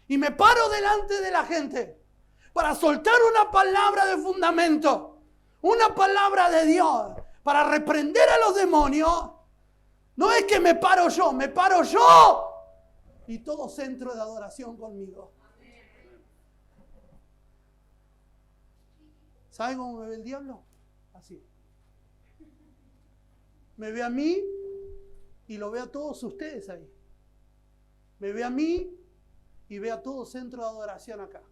y me paro delante de la gente para soltar una palabra de fundamento, una palabra de Dios, para reprender a los demonios, no es que me paro yo y todo centro de adoración conmigo. ¿Saben cómo me ve el diablo? Así. Me ve a mí y lo ve a todos ustedes ahí. Me ve a mí y ve a todo centro de adoración acá.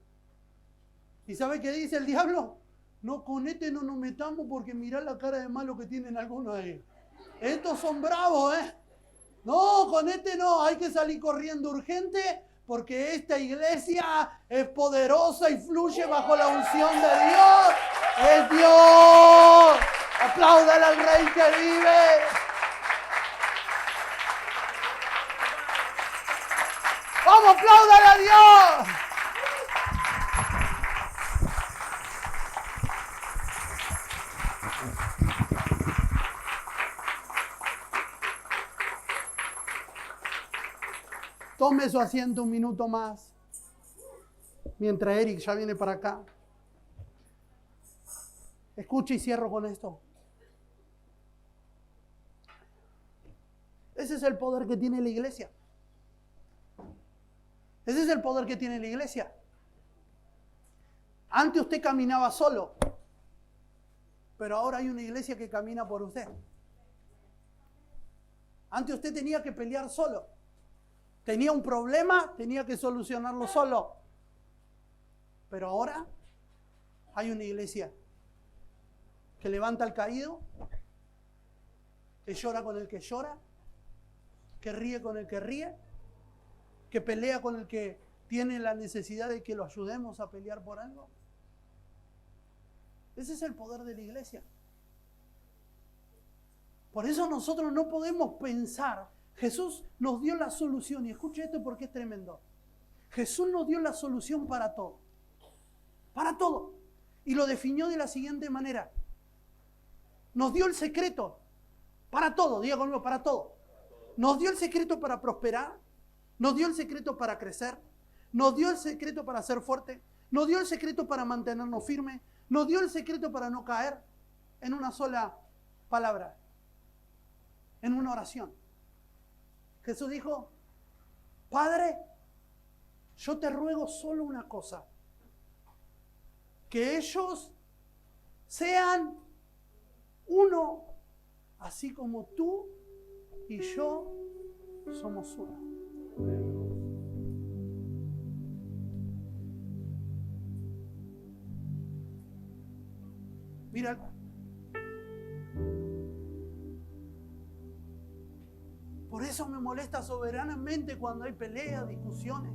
¿Y sabe qué dice el diablo? No, con este no nos metamos porque mirá la cara de malo que tienen algunos ahí. Estos son bravos, ¿eh? No, con este no, hay que salir corriendo urgente porque esta iglesia es poderosa y fluye bajo la unción de Dios. ¡Es Dios! ¡Apláudale al Rey que vive! ¡Vamos, apláudale a Dios! Tome su asiento un minuto más, mientras Eric ya viene para acá. Escuche y cierro con esto. Ese es el poder que tiene la iglesia. Ese es el poder que tiene la iglesia. Antes usted caminaba solo, pero ahora hay una iglesia que camina por usted. Antes usted tenía que pelear solo. Tenía un problema, tenía que solucionarlo solo. Pero ahora hay una iglesia que levanta al caído, que llora con el que llora, que ríe con el que ríe, que pelea con el que tiene la necesidad de que lo ayudemos a pelear por algo. Ese es el poder de la iglesia. Por eso nosotros no podemos pensar. Jesús nos dio la solución, y escuche esto porque es tremendo. Jesús nos dio la solución para todo. Para todo. Y lo definió de la siguiente manera. Nos dio el secreto para todo, diga conmigo, para todo. Nos dio el secreto para prosperar, nos dio el secreto para crecer, nos dio el secreto para ser fuerte, nos dio el secreto para mantenernos firmes, nos dio el secreto para no caer en una sola palabra, en una oración. Jesús dijo, Padre, yo te ruego solo una cosa, que ellos sean uno, así como tú y yo somos uno. Mira, por eso me molesta soberanamente cuando hay peleas, discusiones.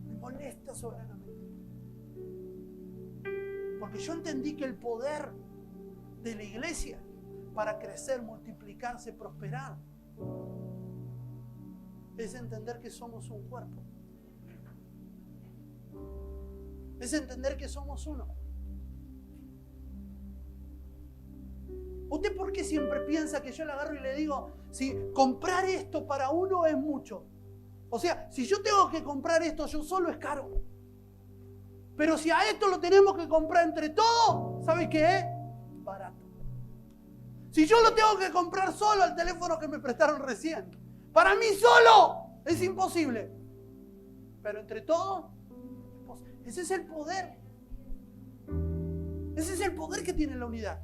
Me molesta soberanamente. Porque yo entendí que el poder de la iglesia para crecer, multiplicarse, prosperar, es entender que somos un cuerpo. Es entender que somos uno. ¿Usted por qué siempre piensa que yo le agarro y le digo, si comprar esto para uno es mucho? O sea, si yo tengo que comprar esto yo solo es caro. Pero si a esto lo tenemos que comprar entre todos, ¿sabe qué es? Barato. Si yo lo tengo que comprar solo al teléfono que me prestaron recién, para mí solo es imposible. Pero entre todos, ese es el poder. Ese es el poder que tiene la unidad.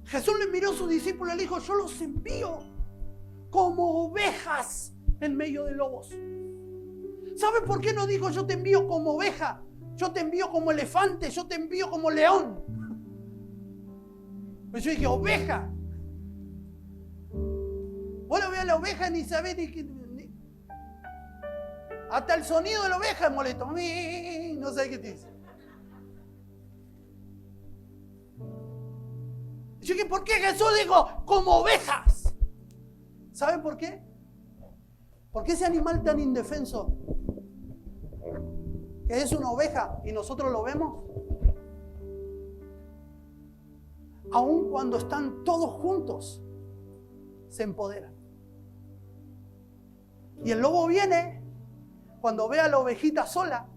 Jesús le miró a sus discípulos y le dijo, yo los envío como ovejas en medio de lobos. ¿Sabe por qué no dijo yo te envío como oveja? Yo te envío como elefante, yo te envío como león. Pues yo dije, oveja. Vos lo ves a la oveja ni sabés ni... Hasta el sonido de la oveja es molesto. No sé qué te dice. Yo dije, ¿por qué Jesús dijo como ovejas? ¿Saben por qué? Porque ese animal tan indefenso, que es una oveja y nosotros lo vemos, aun cuando están todos juntos, se empoderan. Y el lobo viene cuando ve a la ovejita sola,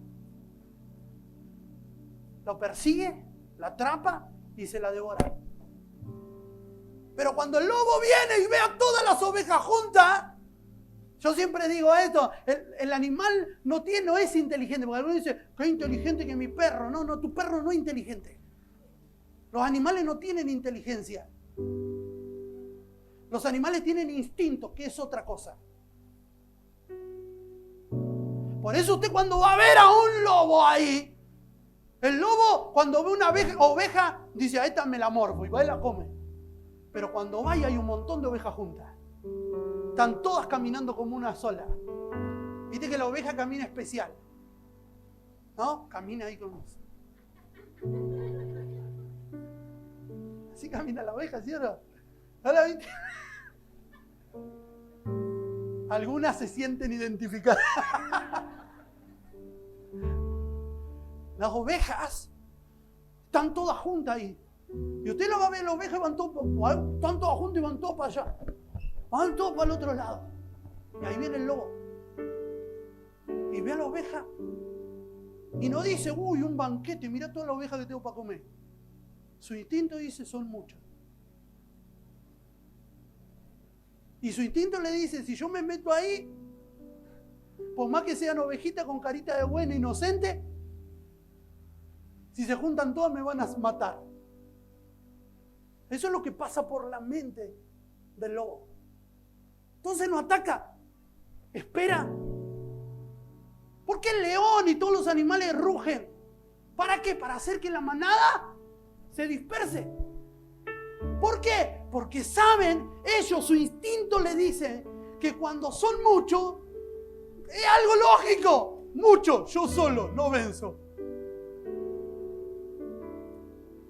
lo persigue, la atrapa y se la devora. Pero cuando el lobo viene y ve a todas las ovejas juntas, yo siempre digo esto, el animal no es inteligente, porque algunos dicen, qué inteligente que mi perro. No, tu perro no es inteligente. Los animales no tienen inteligencia. Los animales tienen instinto, que es otra cosa. Por eso usted cuando va a ver a un lobo ahí, el lobo cuando ve una oveja, dice, a esta me la morfo y va y la come. Pero cuando va y hay un montón de ovejas juntas, están todas caminando como una sola. Viste que la oveja camina especial, ¿no? Camina ahí con nosotros. Así camina la oveja, ¿sí o no? ¿No la viste? Algunas se sienten identificadas. Las ovejas están todas juntas ahí. Y usted lo va a ver, las ovejas están todas juntas y van todas para allá. Van todos para el otro lado. Y ahí viene el lobo. Y ve a la oveja. Y no dice, uy, un banquete, mira todas las ovejas que tengo para comer. Su instinto dice, son muchas. Y su instinto le dice, si yo me meto ahí, por más que sean ovejitas con carita de buena, inocente, si se juntan todas me van a matar. Eso es lo que pasa por la mente del lobo. Entonces no ataca, espera. ¿Por qué el león y todos los animales rugen? ¿Para qué? Para hacer que la manada se disperse. ¿Por qué? Porque saben, ellos, su instinto le dice que cuando son muchos, es algo lógico. Mucho, yo solo, no venzo.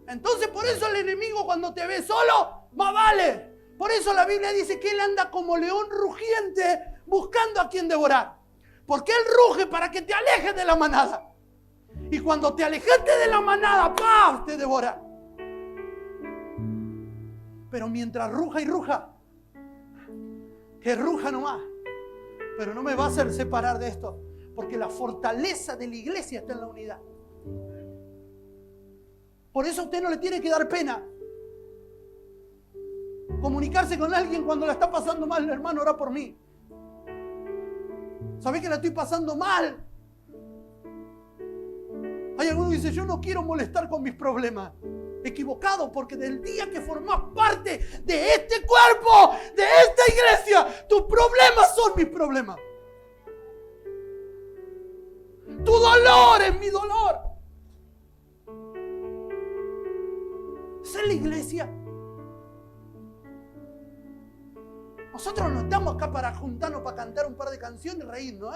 Entonces por eso el enemigo cuando te ve solo, más vale. Por eso la Biblia dice que él anda como león rugiente buscando a quien devorar. Porque él ruge para que te alejes de la manada. Y cuando te alejaste de la manada, ¡paf!, te devora. Pero mientras ruja y ruja, que ruja nomás, pero no me va a hacer separar de esto, porque la fortaleza de la iglesia está en la unidad. Por eso a usted no le tiene que dar pena comunicarse con alguien cuando la está pasando mal. Hermano, ora por mí. ¿Sabés que la estoy pasando mal? Hay algunos que dicen, yo no quiero molestar con mis problemas. Equivocado, porque del día que formás parte de este cuerpo, de esta iglesia, tus problemas son mis problemas. Tu dolor es mi dolor. Esa es la iglesia. Nosotros no estamos acá para juntarnos, para cantar un par de canciones y reírnos,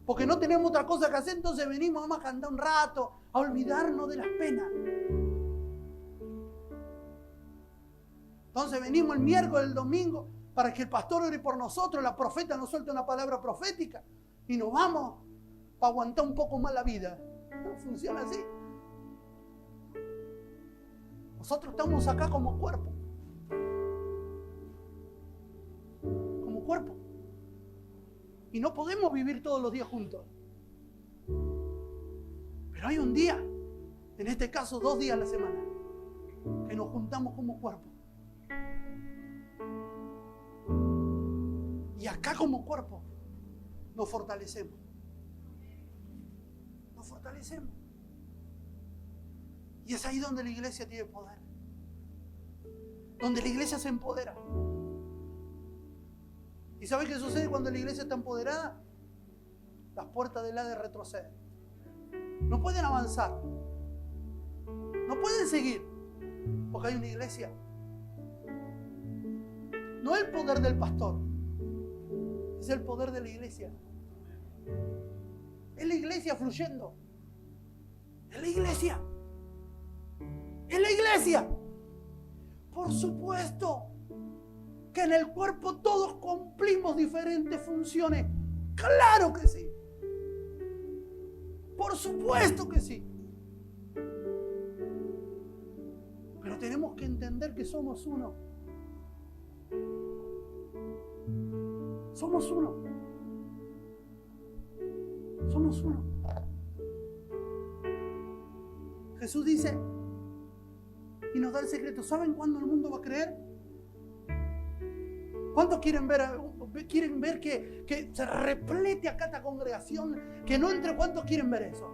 porque no tenemos otra cosa que hacer, entonces venimos vamos a cantar un rato, a olvidarnos de las penas. Entonces venimos el miércoles, el domingo, para que el pastor ore por nosotros, la profeta nos suelte una palabra profética y nos vamos para aguantar un poco más la vida. No funciona así. Nosotros estamos acá como cuerpo. Como cuerpo. Y no podemos vivir todos los días juntos. Pero hay un día, en este caso 2 días a la semana, que nos juntamos como cuerpo. Y acá como cuerpo nos fortalecemos. Nos fortalecemos. Y es ahí donde la iglesia tiene poder. Donde la iglesia se empodera. ¿Y sabe qué sucede cuando la iglesia está empoderada? Las puertas del Hades retroceden. No pueden avanzar. No pueden seguir. Porque hay una iglesia. No el poder del pastor. Es el poder de la iglesia. Es la iglesia fluyendo. Es la iglesia. Es la iglesia. Por supuesto que en el cuerpo todos cumplimos diferentes funciones. Claro que sí. Por supuesto que sí. Pero tenemos que entender que somos uno. Somos uno. Somos uno. Jesús dice y nos da el secreto. ¿Saben cuándo el mundo va a creer? ¿Cuántos quieren ver que se replete acá esta congregación? Que no entre. ¿Cuántos quieren ver eso?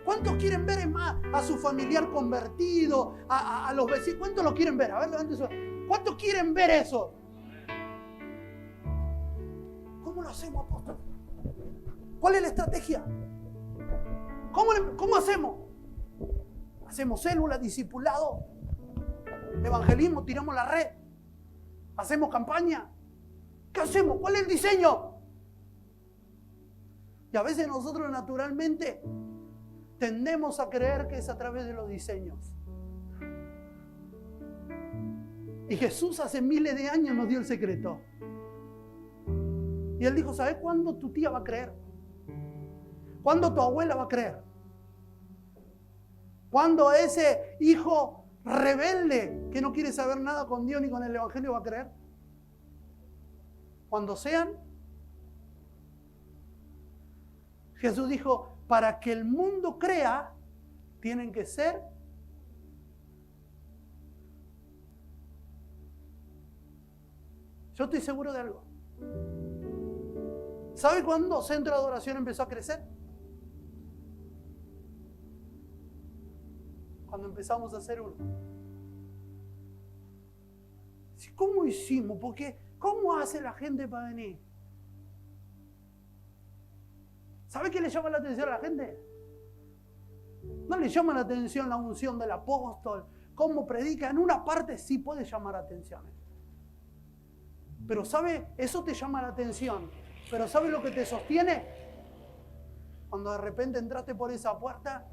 ¿Cuántos quieren ver más a su familiar convertido? A los vecinos. ¿Cuántos lo quieren ver? A ver, levanten su mano. ¿Cuántos quieren ver eso? ¿Cómo lo hacemos, apóstol? ¿Cuál es la estrategia? ¿Cómo hacemos? Hacemos células, discipulado, evangelismo, tiramos la red, hacemos campaña. ¿Qué hacemos? ¿Cuál es el diseño? Y a veces nosotros naturalmente tendemos a creer que es a través de los diseños. Y Jesús hace miles de años nos dio el secreto. Y Él dijo, ¿sabes cuándo tu tía va a creer? ¿Cuándo tu abuela va a creer? ¿Cuándo ese hijo rebelde que no quiere saber nada con Dios ni con el Evangelio va a creer? Cuando sean. Jesús dijo, para que el mundo crea, tienen que ser. Yo estoy seguro de algo. ¿Sabe cuándo Centro de Adoración empezó a crecer? Cuando empezamos a hacer uno. ¿Cómo hicimos? Porque ¿cómo hace la gente para venir? ¿Sabe qué le llama la atención a la gente? No le llama la atención la unción del apóstol, cómo predica. En una parte sí puede llamar atención. Pero ¿sabe? Eso te llama la atención. Pero ¿sabe lo que te sostiene? Cuando de repente entraste por esa puerta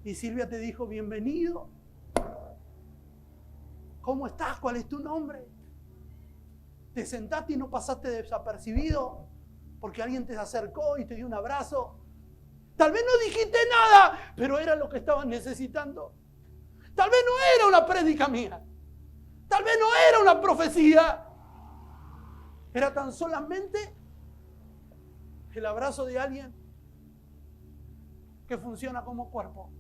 y Silvia te dijo, bienvenido. ¿Cómo estás? ¿Cuál es tu nombre? Te sentaste y no pasaste desapercibido porque alguien te acercó y te dio un abrazo. Tal vez no dijiste nada, pero era lo que estaban necesitando. Tal vez no era una prédica mía. Tal vez no era una profecía. Era tan solamente el abrazo de alguien que funciona como cuerpo.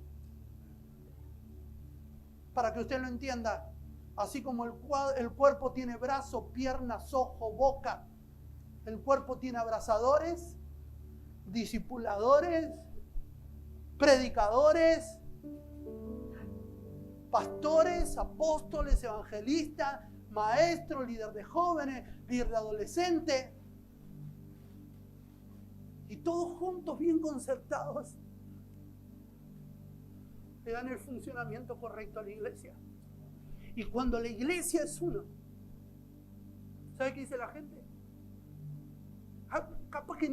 Para que usted lo entienda, así como el cuerpo tiene brazos, piernas, ojos, boca, el cuerpo tiene abrazadores, discipuladores, predicadores, pastores, apóstoles, evangelistas, maestros, líder de jóvenes, líder de adolescentes, y todos juntos, bien concertados, le dan el funcionamiento correcto a la iglesia. Y cuando la iglesia es uno, ¿sabe qué dice la gente? Capaz que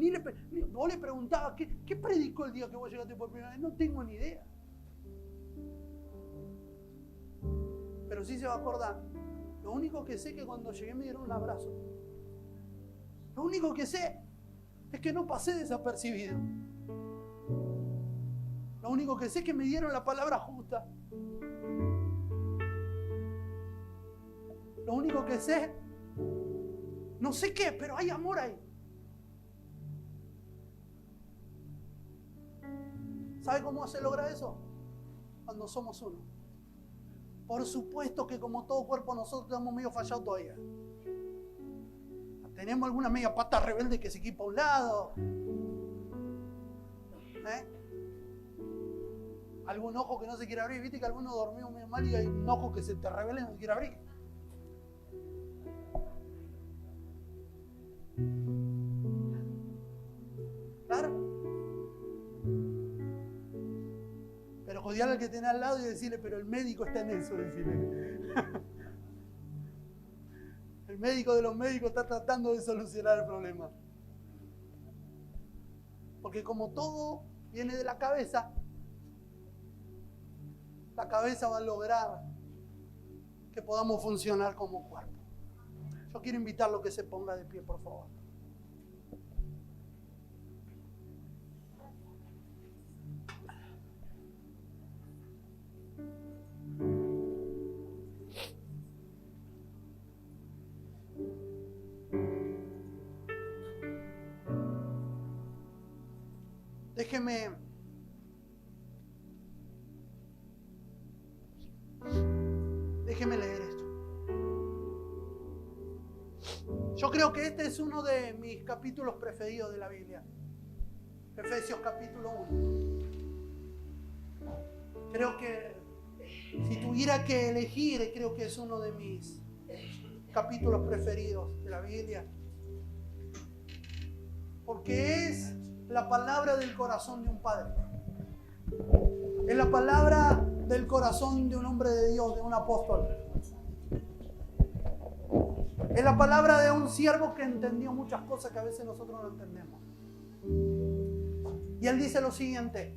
vos le preguntabas, ¿qué predicó el día que vos llegaste por primera vez? No tengo ni idea. Pero sí se va a acordar. Lo único que sé es que cuando llegué me dieron un abrazo. Lo único que sé es que no pasé desapercibido. Lo único que sé es que me dieron la palabra justa. Lo único que sé, no sé qué, pero hay amor ahí. ¿Sabe cómo se logra eso? Cuando somos uno. Por supuesto que como todo cuerpo nosotros estamos medio fallados todavía. Tenemos alguna media pata rebelde que se equipa a un lado. Algún ojo que no se quiere abrir. Viste que alguno dormió medio mal y hay un ojo que se te revela y no se quiere abrir. Claro. Pero odiar al que tenés al lado y decirle, pero el médico está en eso, decirle. El médico de los médicos está tratando de solucionar el problema. Porque como todo viene de la cabeza va a lograr que podamos funcionar como cuerpo. Yo quiero invitarlo a que se ponga de pie, por favor. Déjeme leer esto. Yo creo que este es uno de mis capítulos preferidos de la Biblia. Efesios capítulo 1. Creo que si tuviera que elegir, creo que es uno de mis capítulos preferidos de la Biblia. Porque es la palabra del corazón de un padre. Es la palabra del corazón de un hombre de Dios, de un apóstol. Es la palabra de un siervo que entendió muchas cosas que a veces nosotros no entendemos. Y él dice lo siguiente: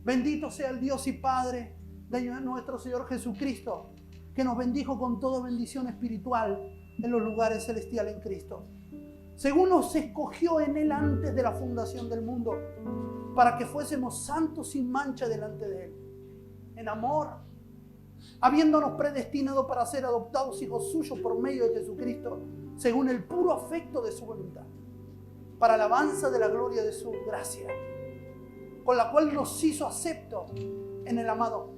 bendito sea el Dios y Padre de nuestro Señor Jesucristo, que nos bendijo con toda bendición espiritual en los lugares celestiales en Cristo, según nos escogió en Él antes de la fundación del mundo, para que fuésemos santos sin mancha delante de Él, en amor, habiéndonos predestinado para ser adoptados hijos suyos por medio de Jesucristo, según el puro afecto de su voluntad, para alabanza de la gloria de su gracia, con la cual nos hizo acepto en el amado,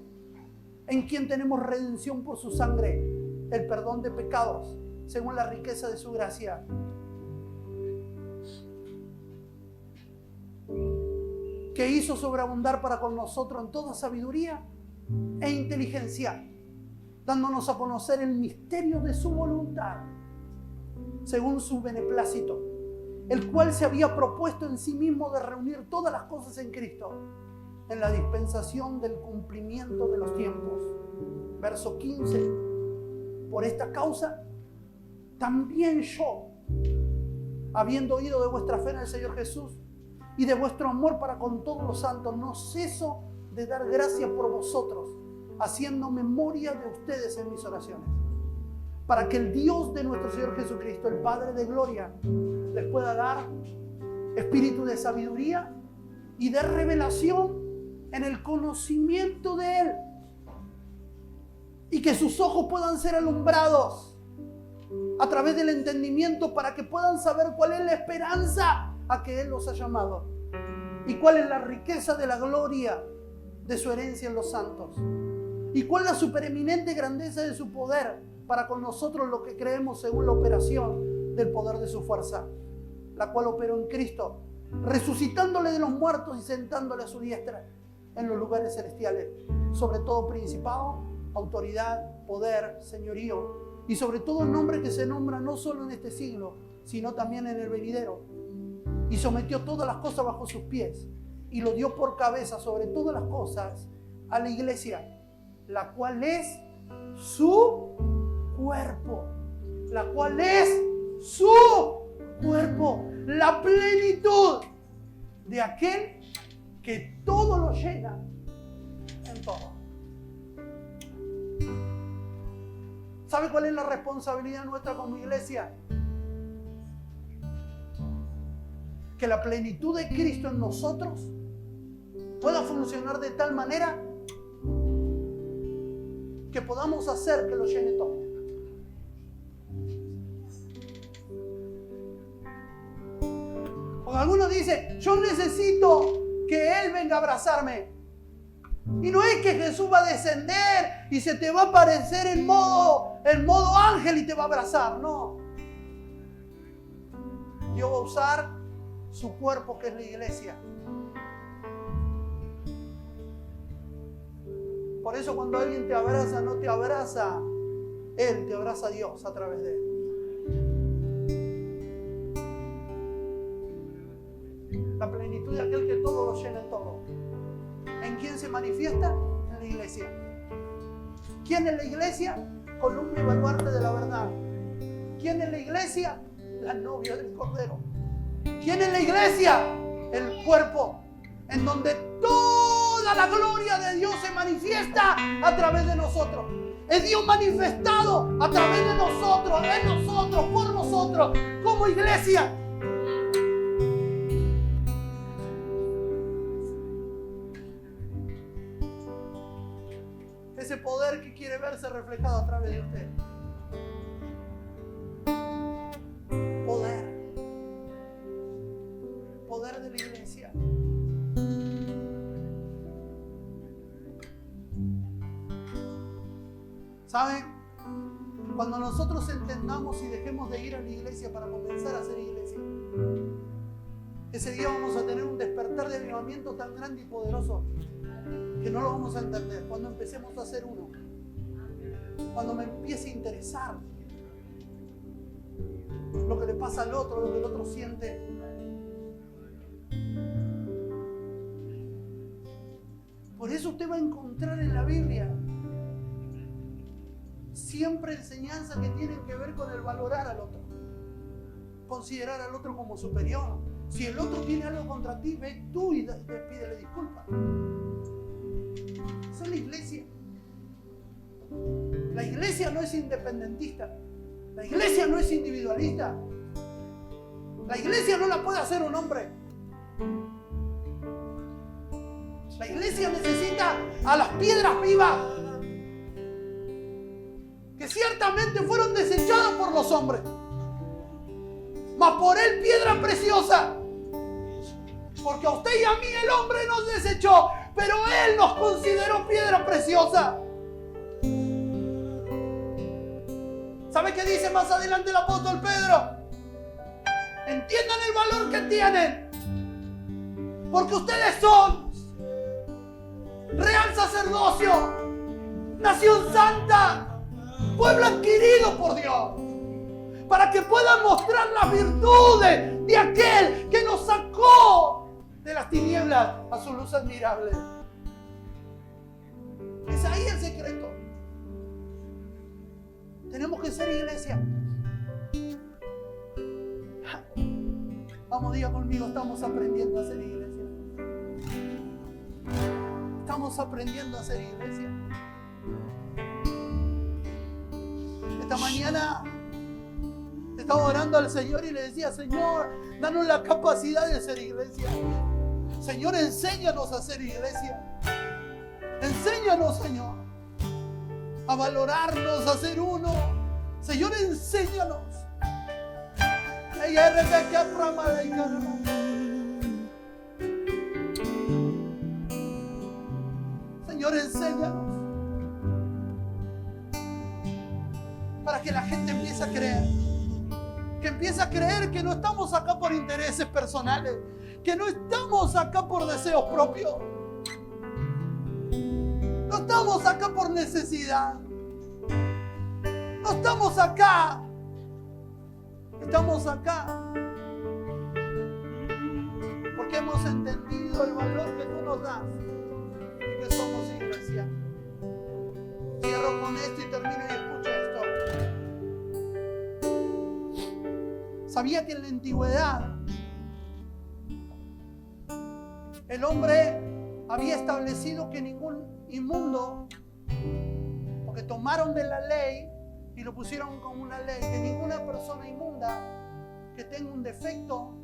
en quien tenemos redención por su sangre, el perdón de pecados, según la riqueza de su gracia, que hizo sobreabundar para con nosotros en toda sabiduría e inteligencia, dándonos a conocer el misterio de su voluntad, según su beneplácito, el cual se había propuesto en sí mismo de reunir todas las cosas en Cristo, en la dispensación del cumplimiento de los tiempos. Verso 15. Por esta causa, también yo, habiendo oído de vuestra fe en el Señor Jesús y de vuestro amor para con todos los santos, no ceso de dar gracias por vosotros, haciendo memoria de ustedes en mis oraciones, para que el Dios de nuestro Señor Jesucristo, el Padre de gloria, les pueda dar espíritu de sabiduría y de revelación en el conocimiento de Él, y que sus ojos puedan ser alumbrados a través del entendimiento, para que puedan saber cuál es la esperanza a que Él los ha llamado y cuál es la riqueza de la gloria de su herencia en los santos, y cuál es la supereminente grandeza de su poder para con nosotros los que creemos, según la operación del poder de su fuerza, la cual operó en Cristo, resucitándole de los muertos y sentándole a su diestra en los lugares celestiales, sobre todo principado, autoridad, poder, señorío, y sobre todo el nombre que se nombra no solo en este siglo, sino también en el venidero. Y sometió todas las cosas bajo sus pies, y lo dio por cabeza sobre todas las cosas a la iglesia, la cual es su cuerpo. La cual es su cuerpo. La plenitud de aquel que todo lo llena en todo. ¿Sabe cuál es la responsabilidad nuestra como iglesia? Que la plenitud de Cristo en nosotros pueda funcionar de tal manera que podamos hacer que lo llene todo. Porque algunos dicen, yo necesito que Él venga a abrazarme. Y no es que Jesús va a descender y se te va a aparecer en modo ángel y te va a abrazar. No. Dios va a usar su cuerpo, que es la iglesia. Por eso cuando alguien te abraza, no te abraza Él, te abraza Dios a través de Él. La plenitud de aquel que todo lo llena en todo. ¿En quién se manifiesta? En la iglesia. ¿Quién es la iglesia? Columna y baluarte de la verdad. ¿Quién es la iglesia? La novia del Cordero. ¿Quién es la iglesia? El cuerpo, en donde toda la gloria de Dios se manifiesta a través de nosotros. Es Dios manifestado a través de nosotros, en nosotros, por nosotros, como iglesia. Ese poder que quiere verse reflejado a través de usted. Poder de la iglesia. ¿Saben? Cuando nosotros entendamos y dejemos de ir a la iglesia para comenzar a ser iglesia, ese día vamos a tener un despertar de avivamiento tan grande y poderoso que no lo vamos a entender. Cuando empecemos a ser uno, cuando me empiece a interesar lo que le pasa al otro, lo que el otro siente. Por eso usted va a encontrar en la Biblia siempre enseñanzas que tienen que ver con el valorar al otro, considerar al otro como superior. Si el otro tiene algo contra ti, ve tú y pídele disculpas. Esa es la iglesia. La iglesia no es independentista. La iglesia no es individualista. La iglesia no la puede hacer un hombre. La iglesia necesita a las piedras vivas que ciertamente fueron desechadas por los hombres, mas por Él piedra preciosa. Porque a usted y a mí el hombre nos desechó, pero Él nos consideró piedra preciosa. ¿Sabe qué dice más adelante el apóstol Pedro? Entiendan el valor que tienen, porque ustedes son real sacerdocio, nación santa, pueblo adquirido por Dios, para que puedan mostrar las virtudes de aquel que nos sacó de las tinieblas a su luz admirable. Es ahí el secreto. Tenemos que ser iglesia. Vamos, diga conmigo, estamos aprendiendo a ser iglesia. Estamos aprendiendo a ser iglesia. Esta mañana estaba orando al Señor y le decía: Señor, danos la capacidad de ser iglesia. Señor, enséñanos a ser iglesia. Enséñanos, Señor, a valorarnos, a ser uno. Señor, enséñanos. Señor, enséñanos. Para que la gente empiece a creer. Que empiece a creer que no estamos acá por intereses personales. Que no estamos acá por deseos propios. No estamos acá por necesidad. No estamos acá. Estamos acá porque hemos entendido el valor que tú nos das y que somos iglesia. Cierro con esto y termino y escucho esto. ¿Sabía que en la antigüedad el hombre había establecido que ningún inmundo, porque tomaron de la ley y lo pusieron como una ley, que ninguna persona inmunda que tenga un defecto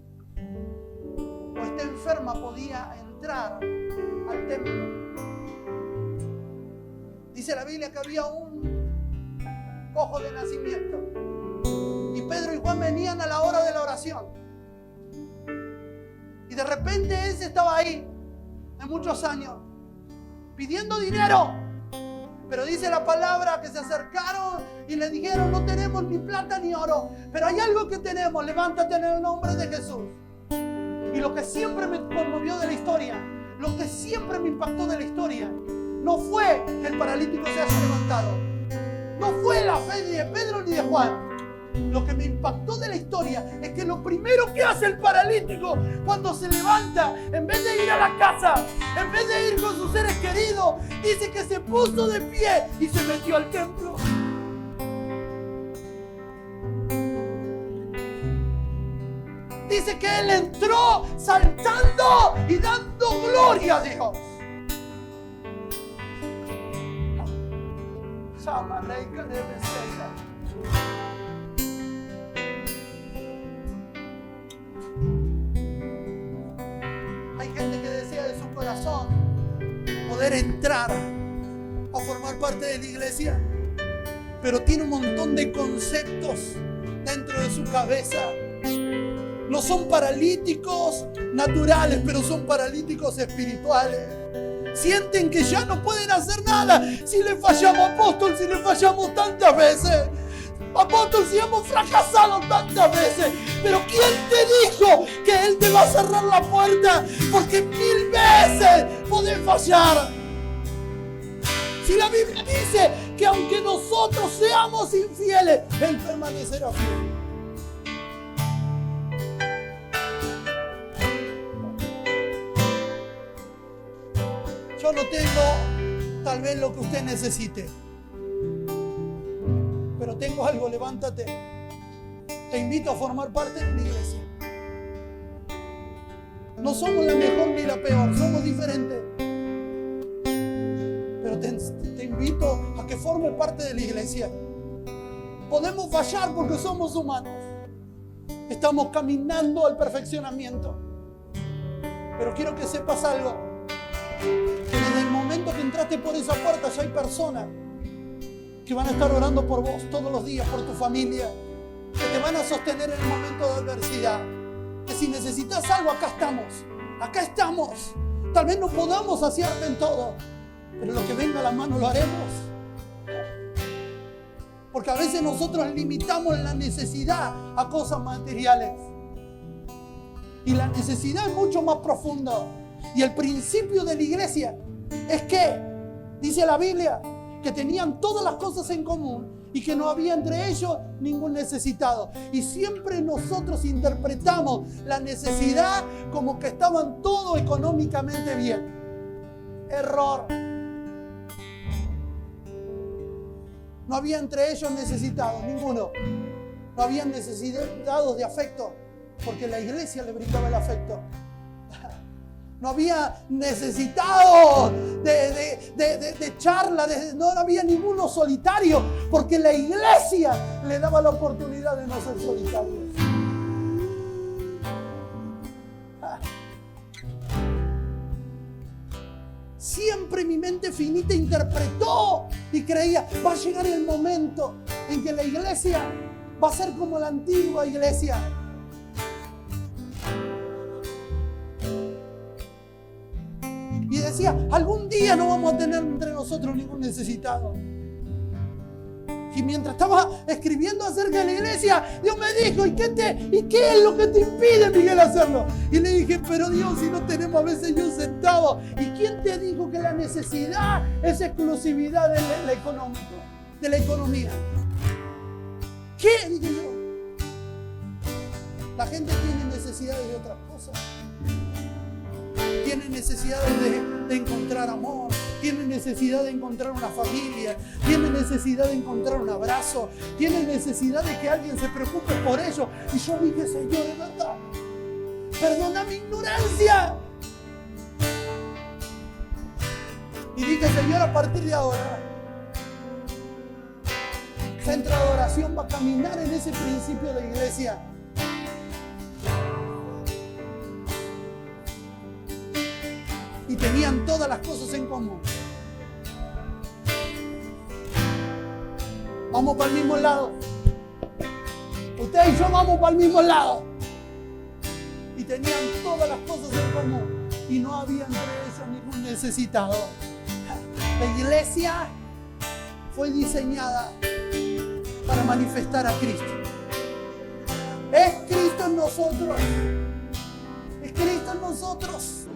o esté enferma podía entrar al templo? Dice la Biblia que había un cojo de nacimiento y Pedro y Juan venían a la hora de la oración Y de repente ese estaba ahí, de muchos años, pidiendo dinero. Pero dice la palabra que se acercaron y le dijeron: no tenemos ni plata ni oro, pero hay algo que tenemos, levántate en el nombre de Jesús. Y lo que siempre me conmovió de la historia, lo que siempre me impactó de la historia, no fue que el paralítico se haya levantado, no fue la fe ni de Pedro ni de Juan. Lo que me impactó de la historia es que lo primero que hace el paralítico cuando se levanta, en vez de ir a la casa, en vez de ir con sus seres queridos, dice que se puso de pie y se metió al templo. Dice que él entró saltando y dando gloria a Dios. Hay gente que desea de su corazón poder entrar a formar parte de la iglesia, pero tiene un montón de conceptos dentro de su cabeza. No son paralíticos naturales, pero son paralíticos espirituales. Sienten que ya no pueden hacer nada. Si le fallamos, apóstol, si le fallamos tantas veces. Apóstol, si hemos fracasado tantas veces. Pero ¿quién te dijo que Él te va a cerrar la puerta? Porque 1000 veces podés fallar. Si la Biblia dice que aunque nosotros seamos infieles, Él permanecerá fiel. Yo no tengo tal vez lo que usted necesite, pero tengo algo. Levántate. Te invito a formar parte de la iglesia. No somos la mejor ni la peor, somos diferentes. Pero te invito a que formes parte de la iglesia. Podemos fallar porque somos humanos. Estamos caminando al perfeccionamiento. Pero quiero que sepas algo. Que desde el momento que entraste por esa puerta ya hay personas que van a estar orando por vos todos los días, por tu familia, que te van a sostener en el momento de adversidad, que si necesitas algo, acá estamos. Tal vez no podamos saciarte en todo, pero lo que venga a la mano lo haremos. Porque a veces nosotros limitamos la necesidad a cosas materiales, y la necesidad es mucho más profunda. Y el principio de la iglesia es que, dice la Biblia, que tenían todas las cosas en común y que no había entre ellos ningún necesitado. Y siempre nosotros interpretamos la necesidad como que estaban todos económicamente bien. Error. No había entre ellos necesitados, ninguno. No habían necesitados de afecto, porque la iglesia le brindaba el afecto. No había necesitado de charla, no había ninguno solitario, porque la iglesia le daba la oportunidad de no ser solitarios. Siempre mi mente finita interpretó y creía: va a llegar el momento en que la iglesia va a ser como la antigua iglesia. Y decía: algún día no vamos a tener entre nosotros ningún necesitado. Y mientras estaba escribiendo acerca de la iglesia, Dios me dijo: ¿y qué es lo que te impide, Miguel, hacerlo? Y le dije: pero Dios, si no tenemos a veces ni un centavo. ¿Y quién te dijo que la necesidad es exclusividad de la economía? ¿Qué? Dije yo. La gente tiene necesidades de otras cosas. Tiene necesidades de encontrar amor, tiene necesidad de encontrar una familia, tiene necesidad de encontrar un abrazo, tiene necesidad de que alguien se preocupe por ellos. Y yo dije: Señor, de verdad, perdona mi ignorancia. Y dije: Señor, a partir de ahora, Centro de Adoración va a caminar en ese principio de iglesia. Y tenían todas las cosas en común. Vamos para el mismo lado. Usted y yo vamos para el mismo lado. y tenían todas las cosas en común y no había entre ellos ningún necesitado. La iglesia fue diseñada para manifestar a Cristo. Es Cristo en nosotros. Es Cristo en nosotros.